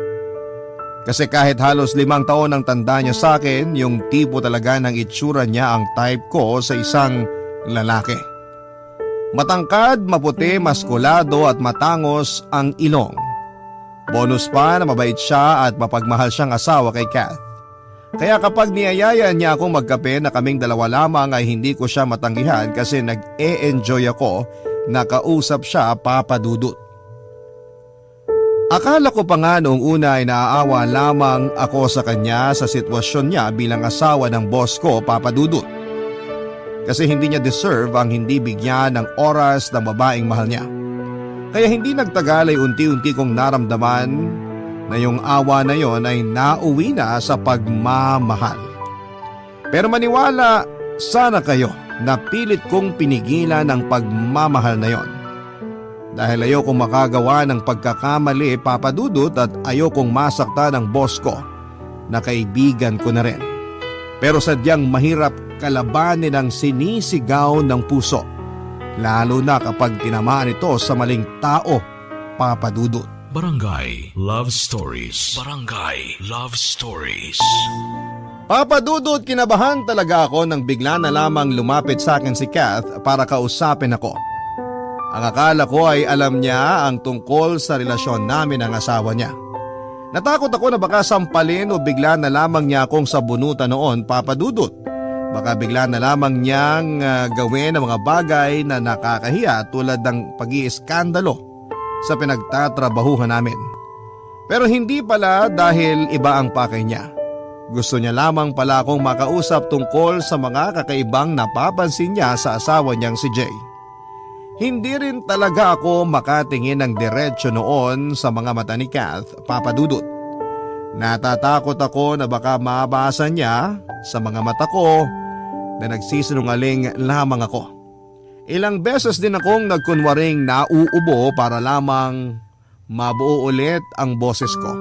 Kasi kahit halos 5 taon ang tanda niya sa akin, yung tipo talaga ng itsura niya ang type ko sa isang lalaki. Matangkad, maputi, maskulado at matangos ang ilong. Bonus pa na mabait siya at mapagmahal siyang asawa kay Kath. Kaya kapag niyayaya niya akong magkape na kaming dalawa lamang ay hindi ko siya matanggihan kasi nag-e-enjoy ako na kausap siya, Papa Dudut. Akala ko pa nga noong una ay naaawa lamang ako sa kanya sa sitwasyon niya bilang asawa ng boss ko, Papa Dudut. Kasi hindi niya deserve ang hindi bigyan ng oras ng babaeng mahal niya. Kaya hindi nagtagal ay unti-unti kong naramdaman na yung awa na yon ay nauwi na sa pagmamahal. Pero maniwala sana kayo na pilit kong pinigilan ang pagmamahal na yon. Dahil ayokong makagawa ng pagkakamali, Papa Dudut, at ayokong masakta ng boss ko na kaibigan ko na rin. Pero sadyang mahirap kalabanin ang sinisigaw ng puso, lalo na kapag tinamaan ito sa maling tao, Papa Dudut. Barangay Love Stories. Barangay Love Stories. Papa Dudut, kinabahan talaga ako nang bigla na lamang lumapit sa akin si Kath para kausapin ako. Ang akala ko ay alam niya ang tungkol sa relasyon namin ng asawa niya. Natakot ako na baka sampalin o bigla na lamang niya akong sabunutan noon, Papa Dudut. Baka bigla na lamang niyang gawin ang mga bagay na nakakahiya tulad ng pag-iiskandalo sa pinagtatrabahuhan namin. Pero hindi pala dahil iba ang pakay niya. Gusto niya lamang pala akong makausap tungkol sa mga kakaibang napapansin niya sa asawa niyang si Jay. Hindi rin talaga ako makatingin ng diretsyo noon sa mga mata ni Kath, Papa Dudut. Natatakot ako na baka mabasa niya sa mga mata ko na nagsisinungaling lamang ako. Ilang beses din akong nagkunwaring nauubo para lamang mabuo ulit ang boses ko.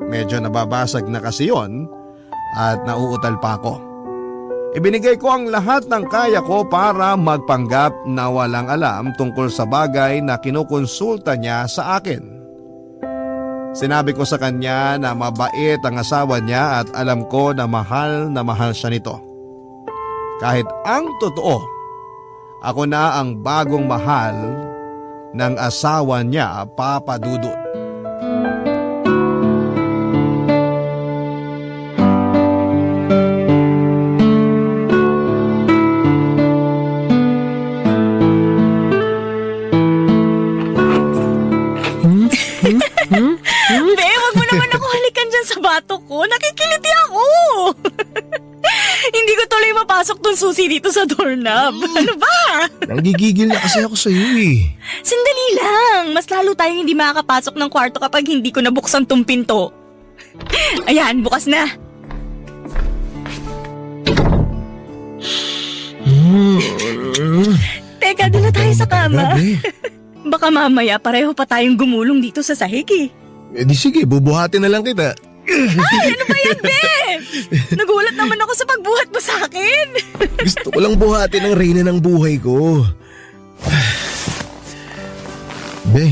Medyo nababasag na kasi yon at nauutal pa ako. Ibinigay ko ang lahat ng kaya ko para magpanggap na walang alam tungkol sa bagay na kinukonsulta niya sa akin. Sinabi ko sa kanya na mabait ang asawa niya at alam ko na mahal siya nito. Kahit ang totoo, ako na ang bagong mahal ng asawa niya, Papa Dudut. Be, wag mo naman ako halikan dyan sa batok ko. Nakikiliti ako. Hindi ko tuloy mapasok tong susi dito sa doorknob. Ano ba? Nanggigigil na kasi ako sa iyo eh. Sandali lang. Mas lalo tayong hindi makakapasok ng kwarto kapag hindi ko nabuksan tong pinto. Ayan, bukas na. Teka, doon na tayo sa kama. Grabe. Baka mamaya pareho pa tayong gumulong dito sa sahig eh. Eh di sige, bubuhatin na lang kita. Ay, ano ba yan, be? Nagulat naman ako sa pagbuhat mo sa akin. Gusto ko lang buhatin ang reyna ng buhay ko. Be,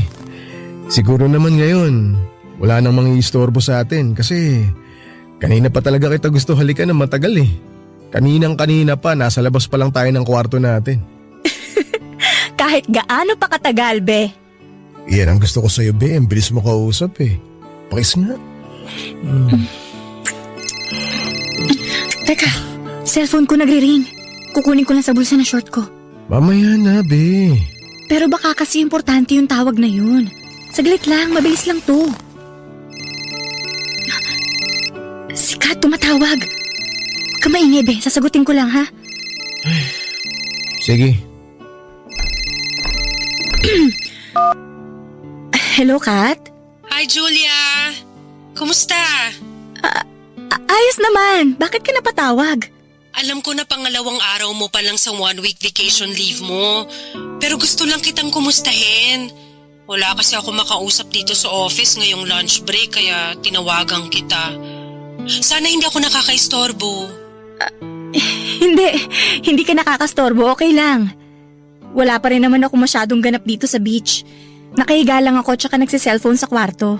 siguro naman ngayon, wala nang mga istorbo sa atin kasi kanina pa talaga kita gusto halikan ng matagal eh. Kaninang-kanina pa, nasa labas pa lang tayo ng kwarto natin. Kahit gaano pa katagal, be. Yan ang gusto ko sa'yo, Be. Ang bilis mo kausap eh. Pakis nga. Teka, cellphone ko nagre-ring. Kukunin ko lang sa bulsa na short ko. Mamaya na, Be. Pero baka kasi importante yung tawag na yun. Saglit lang, mabilis lang to. Si Kat tumatawag. Huwag ka maingay, be. Sasagutin ko lang, ha? Sige. Hello, Kat? Hi, Julia! Kumusta? Ayos naman. Bakit ka napatawag? Alam ko na pangalawang araw mo pa lang sa 1-week vacation leave mo. Pero gusto lang kitang kumustahin. Wala kasi ako makausap dito sa office ngayong lunch break kaya tinawagan kita. Sana hindi ako nakakaistorbo. Hindi ka nakakastorbo. Okay lang. Wala pa rin naman ako masyadong ganap dito sa beach. Nakahiga lang ako tsaka nagsiselfone sa kwarto.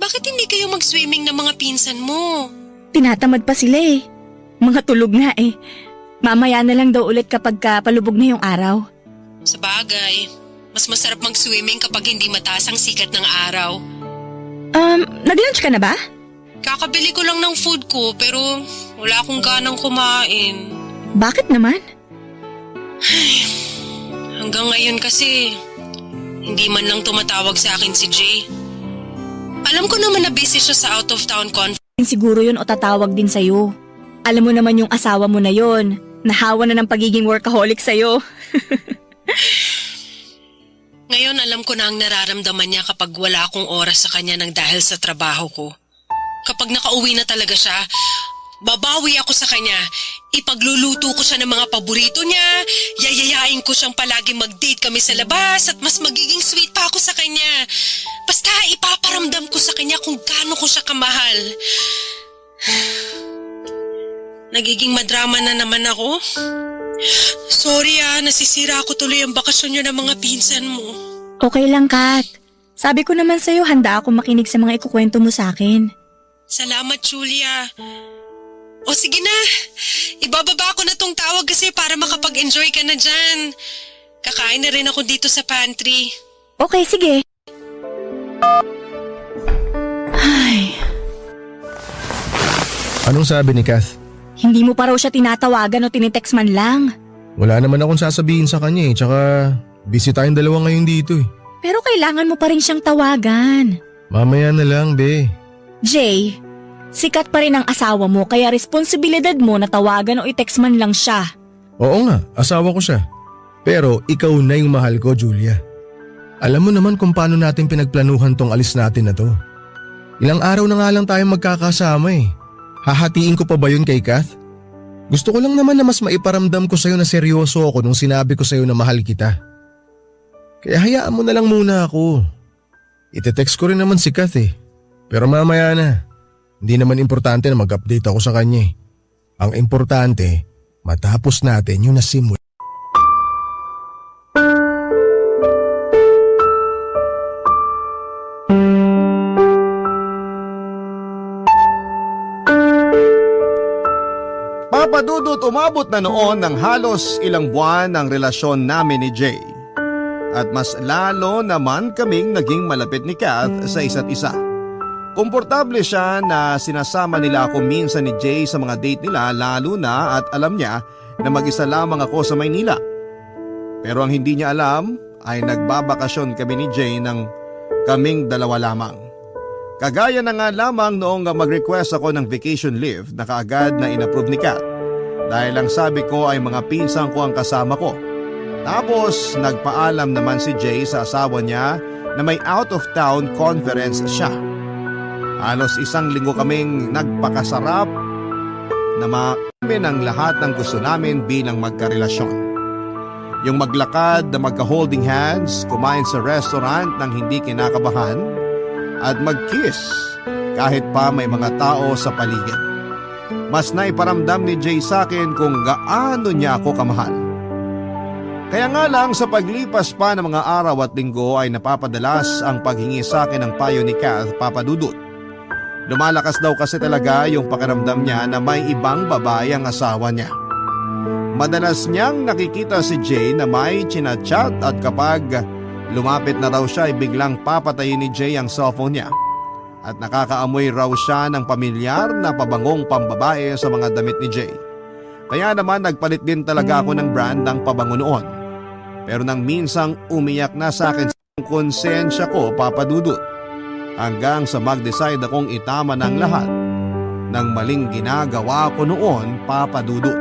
Bakit hindi kayo mag-swimming ng mga pinsan mo? Tinatamad pa sila eh. Mga tulog nga eh. Mamaya na lang daw ulit kapag palubog na yung araw. Sa bagay, mas masarap mag-swimming kapag hindi mataas ang sikat ng araw. Nag-lunch ka na ba? Kakabili ko lang ng food ko pero wala akong ganang kumain. Bakit naman? Hanggang ngayon kasi, hindi man lang tumatawag sa akin si Jay. Alam ko naman na busy siya sa out-of-town conference. Siguro yun o tatawag din sa'yo. Alam mo naman yung asawa mo na yon. Nahawa na ng pagiging workaholic sa'yo. Ngayon alam ko na ang nararamdaman niya kapag wala akong oras sa kanya nang dahil sa trabaho ko. Kapag nakauwi na talaga siya, babawi ako sa kanya. Ipagluluto ko siya ng mga paborito niya, yayayain ko siyang palagi mag-date kami sa labas at mas magiging sweet pa ako sa kanya. Basta ipaparamdam ko sa kanya kung gaano ko siya kamahal. Nagiging madrama na naman ako. Sorry nasisira ako tuloy ang bakasyon niyo ng mga pinsan mo. Okay lang, Kat. Sabi ko naman sa'yo, handa ako makinig sa mga ikukwento mo sa akin. Salamat, Julia. O sige na, ibababa ko na tong tawag kasi para makapag-enjoy ka na dyan. Kakain na rin ako dito sa pantry. Okay, sige. Ay, Anong sabi ni Kath? hindi mo pa raw siya tinatawagan o tinitext man lang. Wala naman akong sasabihin sa kanya eh. Tsaka busy tayong dalawa ngayon dito eh. Pero kailangan mo pa rin siyang tawagan. Mamaya na lang, Be. Jay, sikat pa rin ang asawa mo kaya responsibilidad mo na tawagan o i-text man lang siya. Oo nga, asawa ko siya. Pero ikaw na yung mahal ko, Julia. Alam mo naman kung paano natin pinagplanuhan tong alis natin na to. Ilang araw na nga lang tayong magkakasama eh. Hahatiin ko pa ba yun kay Kath? Gusto ko lang naman na mas maiparamdam ko sa'yo na seryoso ako nung sinabi ko sa'yo na mahal kita. Kaya hayaan mo na lang muna ako. Ite-text ko rin naman si Kath eh. Pero mamaya na. Hindi naman importante na mag-update ako sa kanya eh. Ang importante, matapos natin yung nasimula. Papadudot, umabot na noon ng halos ilang buwan ang relasyon namin ni Jay. At mas lalo naman kaming naging malapit ni Kath sa isa't isa. Komportable siya na sinasama nila ako minsan ni Jay sa mga date nila lalo na at alam niya na mag-isa lamang ako sa Maynila. Pero ang hindi niya alam ay nagbabakasyon kami ni Jay ng kaming dalawa lamang. Kagaya na nga lamang noong mag-request ako ng vacation leave na kaagad na inapprove ni Kat. Dahil ang sabi ko ay mga pinsan ko ang kasama ko. Tapos nagpaalam naman si Jay sa asawa niya na may out of town conference siya. Halos 1 linggo kaming nagpakasarap na maamin ang lahat ng gusto namin bilang magkarelasyon. Yung maglakad na magka-holding hands, kumain sa restaurant nang hindi kinakabahan, at mag-kiss kahit pa may mga tao sa paligid. Mas naiparamdam ni Jay sa akin kung gaano niya ako kamahal. Kaya nga lang sa paglipas pa ng mga araw at linggo ay napapadalas ang paghingi sa akin ng payo ni Kath, Papa Dudut. Lumalakas daw kasi talaga yung pakiramdam niya na may ibang babae ang asawa niya. Madalas niyang nakikita si Jay na may chinachat at kapag lumapit na raw siya ay biglang papatayin ni Jay ang cellphone niya. At nakakaamoy raw siya ng pamilyar na pabangong pambabae sa mga damit ni Jay. Kaya naman nagpalit din talaga ako ng brand ng pabango noon. Pero nang minsang umiyak na sa akin ang konsensya ko, Papa Dudut. Hanggang sa mag-decide akong itama ng lahat ng maling ginagawa ko noon, Papa Dudut.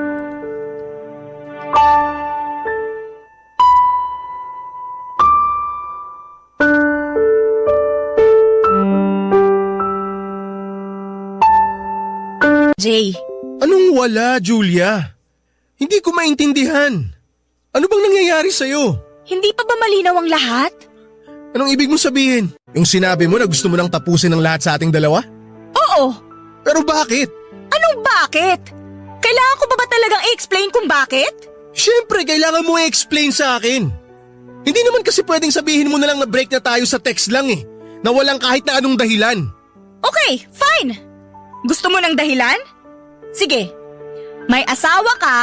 Jay, Anong wala, Julia? Hindi ko maintindihan. Ano bang nangyayari sa'yo? hindi pa ba malinaw ang lahat? Anong ibig mo sabihin? Yung sinabi mo na gusto mo nang tapusin ang lahat sa ating dalawa? Oo. Pero bakit? Anong bakit? Kailangan ko ba talagang i-explain kung bakit? Siyempre, kailangan mo i-explain sa akin. Hindi naman kasi pwedeng sabihin mo na lang na break na tayo sa text lang eh. Na walang kahit na anong dahilan. Okay, fine. Gusto mo ng dahilan? Sige. May asawa ka,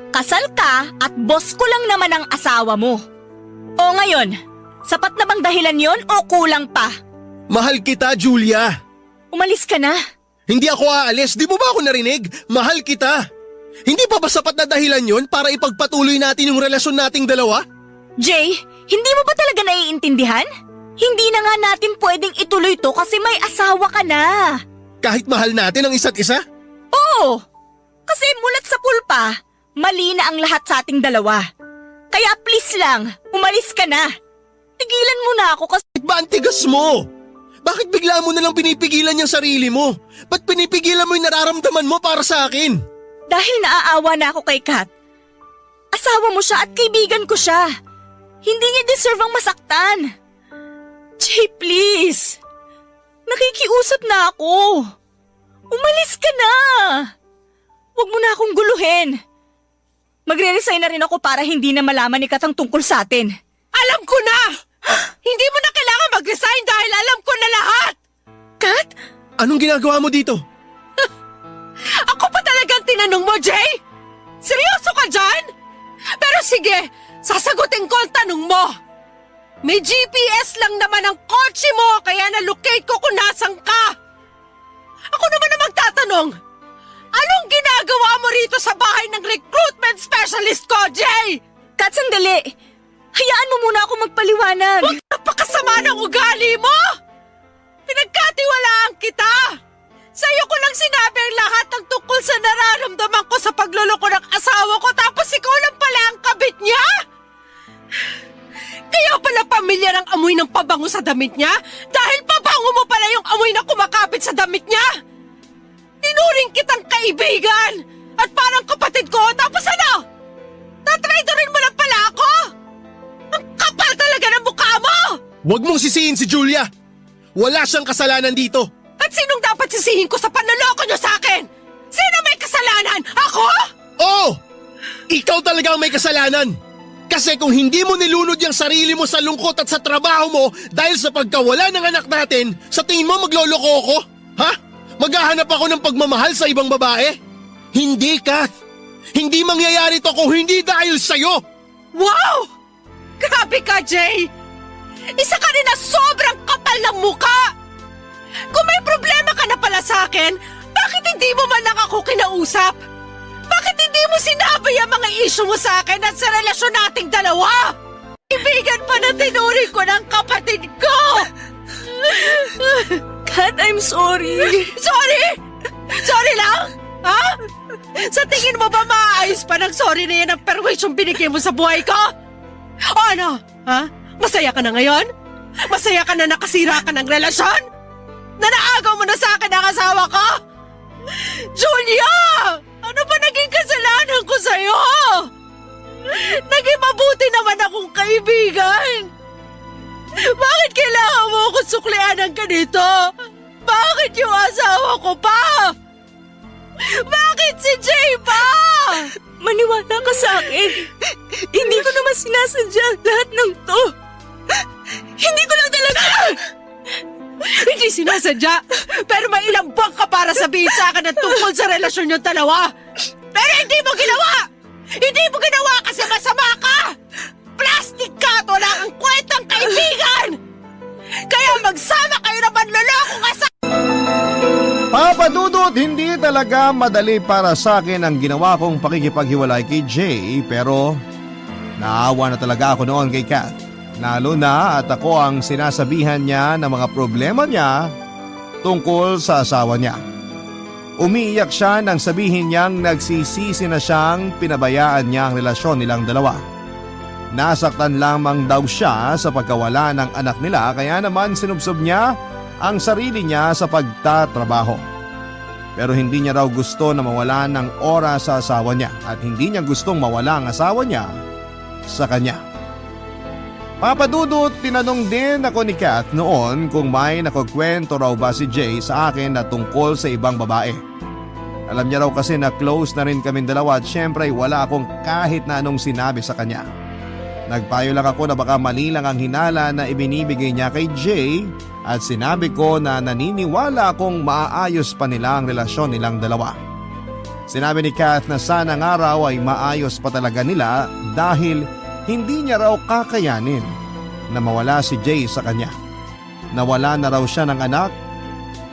kasal ka, at boss ko lang naman ang asawa mo. O ngayon, sapat na bang dahilan yon o kulang pa? Mahal kita, Julia. Umalis ka na. Hindi ako aalis. Di mo ba ako narinig? Mahal kita. Hindi pa ba sapat na dahilan yon para ipagpatuloy natin yung relasyon nating dalawa? Jay, hindi mo ba talaga naiintindihan? Hindi na nga natin pwedeng ituloy to kasi may asawa ka na. Kahit mahal natin ang isa't isa? Oo, kasi mulat sa pulpa, mali na ang lahat sa ating dalawa. Kaya please lang, umalis ka na. Tigilan mo na ako kasi… Bakit ba ang tigas mo? Bakit bigla mo nalang pinipigilan yung sarili mo? Ba't pinipigilan mo yung nararamdaman mo para sa akin? Dahil naaawa na ako kay Kat. Asawa mo siya at kaibigan ko siya. Hindi niya deserve ang masaktan. Jay, please. Nakikiusap na ako. Umalis ka na. Huwag mo na akong guluhin. Magre-resign na rin ako para hindi na malaman ni Kat ang tungkol sa atin. Alam ko na! Hindi mo na kailangan mag-resign dahil alam ko na lahat! Kat? Anong ginagawa mo dito? Ako pa talagang tinanong mo, Jay? Seryoso ka dyan? Pero sige, sasagutin ko ang tanong mo. May GPS lang naman ang kotse mo kaya na-locate ko kung nasan ka. Ako naman ang magtatanong, anong ginagawa mo rito sa bahay ng recruitment specialist ko, Jay? Kat, sandali. Hayaan mo muna ako magpaliwanag. Huwag napakasama ng ugali mo! Pinagkatiwalaan kita! Sa'yo ko lang sinabi ang lahat ng tungkol sa nararamdaman ko sa pagluloko ng asawa ko tapos ikaw lang pala ang kabit niya? Kaya pala pamilya ng amoy ng pabango sa damit niya? Dahil pabango mo pala yung amoy na kumakapit sa damit niya? Tinuring kitang kaibigan at parang kapatid ko tapos ano? Tatraidorin mo lang pala ako? Ang kapal talaga ng mukha mo! Huwag mong sisihin si Julia. Wala siyang kasalanan dito. At sinong dapat sisihin ko sa panloloko niyo sa akin? Sino may kasalanan? Ako? Oo! Ikaw talaga ang may kasalanan. Kasi kung hindi mo nilunod yung sarili mo sa lungkot at sa trabaho mo dahil sa pagkawala ng anak natin, sa tingin mo magloloko ako? Ha? Maghahanap ako ng pagmamahal sa ibang babae? Hindi, Kath. Hindi mangyayari to kung hindi dahil sa'yo. Wow! Grabe ka, Jay! Isa ka rin na sobrang kapal ng muka! Kung may problema ka na pala sa akin, bakit hindi mo man lang ako kinausap? Bakit hindi mo sinabi ang mga issue mo sa akin at sa relasyon nating dalawa? Ibigan pa na tinuring ko ng kapatid ko! Kat, I'm sorry. Sorry? Sorry lang? Ha? Sa tingin mo ba maayos pa ng sorry na yan ang perwisyong binigay mo sa buhay ko? O ano? Ha? Masaya ka na ngayon? Masaya ka na nakasira ka ng relasyon? Na naagaw mo na sa akin ang asawa ko? Julia! Ano ba naging kasalanan ko sa'yo? Naging mabuti naman akong kaibigan. Bakit kailangan mo ako suklian ng ganito? Bakit yung asawa ko pa? Bakit si Jay pa? Maniwala ka sa akin. Hindi ko naman sinasadya lahat ng to. Hindi ko lang talaga... Hindi sinasadya, pero may ilang buwan ka para sabihin sa akin na tungkol sa relasyon yung dalawa. Pero hindi mo ginawa! Hindi mo ginawa kasi masama ka! Plastic ka at wala kang kwentang kaibigan! Kaya magsama kayo na manloloko ka sa... Papa Dudut, hindi talaga madali para sa akin ang ginawa kong pakikipaghiwalay kay Jay, pero naawa na talaga ako noon kay Kath. Lalo na at ako ang sinasabihan niya ng mga problema niya tungkol sa asawa niya. Umiiyak siya nang sabihin niyang nagsisisi na siyang pinabayaan niya ang relasyon nilang dalawa. Nasaktan lamang daw siya sa pagkawala ng anak nila, kaya naman sinubsob niya ang sarili niya sa pagtatrabaho. Pero hindi niya raw gusto na mawala ng oras sa asawa niya at hindi niya gustong mawala ang asawa niya sa kanya. Papa Dudut, tinanong din ako ni Kath noon kung may nakukwento raw ba si Jay sa akin na tungkol sa ibang babae. Alam niya raw kasi na close na rin kaming dalawa at syempre wala akong kahit na anong sinabi sa kanya. Nagpayo lang ako na baka mali lang ang hinala na ibinibigay niya kay Jay at sinabi ko na naniniwala akong maaayos pa nila ang relasyon nilang dalawa. Sinabi ni Kath na sana nga raw ay maayos pa talaga nila dahil hindi niya raw kakayanin na mawala si Jay sa kanya. Nawala na raw siya ng anak,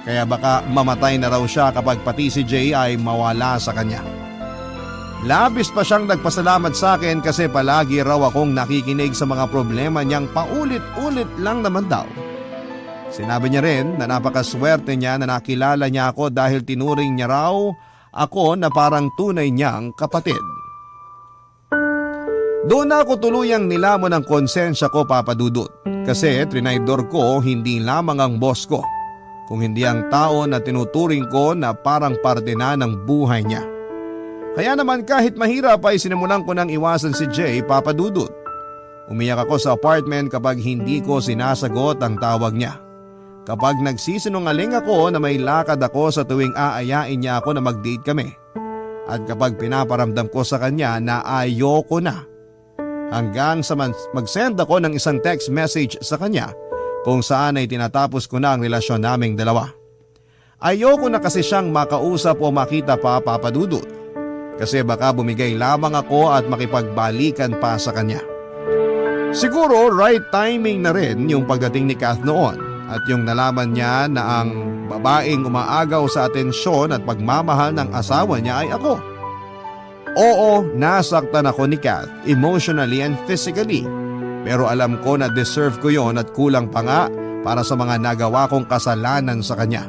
kaya baka mamatay na raw siya kapag pati si Jay ay mawala sa kanya. Labis pa siyang nagpasalamat sa akin kasi palagi raw akong nakikinig sa mga problema niyang paulit-ulit lang naman daw. Sinabi niya rin na napakaswerte niya na nakilala niya ako dahil tinuring niya raw ako na parang tunay niyang kapatid. Doon ako tuluyang nilamon ang konsensya ko, Papa Dudut, kasi trinaydor ko hindi lamang ang boss ko, kung hindi ang tao na tinuturing ko na parang parte na ng buhay niya. Kaya naman kahit mahirap ay sinimulan ko nang iwasan si Jay, Papa Dudut. Umiyak ako sa apartment kapag hindi ko sinasagot ang tawag niya. Kapag nagsisinungaling ako na may lakad ako sa tuwing aayain niya ako na mag-date kami. At kapag pinaparamdam ko sa kanya na ayoko na. Hanggang sa mag-send ako ng isang text message sa kanya kung saan ay tinatapos ko na ang relasyon naming dalawa. Ayoko na kasi siyang makausap o makita pa, Papa Dudut. Kasi baka bumigay lamang ako at makipagbalikan pa sa kanya. Siguro right timing na rin yung pagdating ni Kath noon at yung nalaman niya na ang babaeng umaagaw sa atensyon at pagmamahal ng asawa niya ay ako. Oo, nasaktan ako ni Kath emotionally and physically. Pero alam ko na deserve ko yon at kulang pa nga para sa mga nagawa kong kasalanan sa kanya.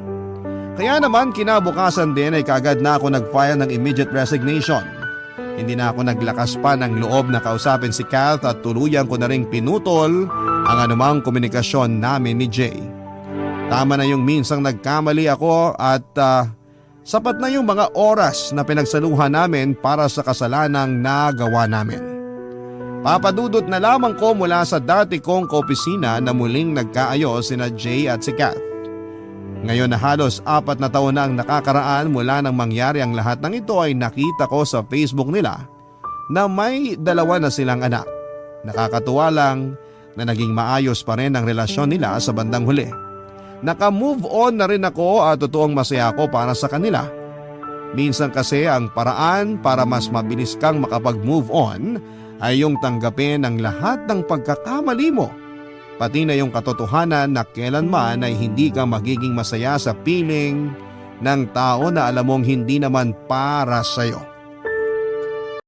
Kaya naman kinabukasan din ay kaagad na ako nag-file ng immediate resignation. Hindi na ako naglakas pa ng loob na kausapin si Kath at tuluyan ko na ring pinutol ang anumang komunikasyon namin ni Jay. Tama na yung minsang nagkamali ako at sapat na yung mga oras na pinagsaluhan namin para sa kasalanang nagawa namin. Papadudot na lamang ko mula sa dati kong kaopisina na muling nagkaayos sina Jay at si Kath. Ngayon na halos 4 na taon na ang nakakaraan mula nang mangyari ang lahat ng ito ay nakita ko sa Facebook nila na may 2 na silang anak. Nakakatuwa lang na naging maayos pa rin ang relasyon nila sa bandang huli. Naka-move on na rin ako at totoong masaya ako para sa kanila. Minsan kasi ang paraan para mas mabilis kang makapag-move on ay yung tanggapin ang lahat ng pagkakamali mo. Pati na yung katotohanan na kailanman ay hindi ka magiging masaya sa piling ng tao na alam mong hindi naman para sa'yo.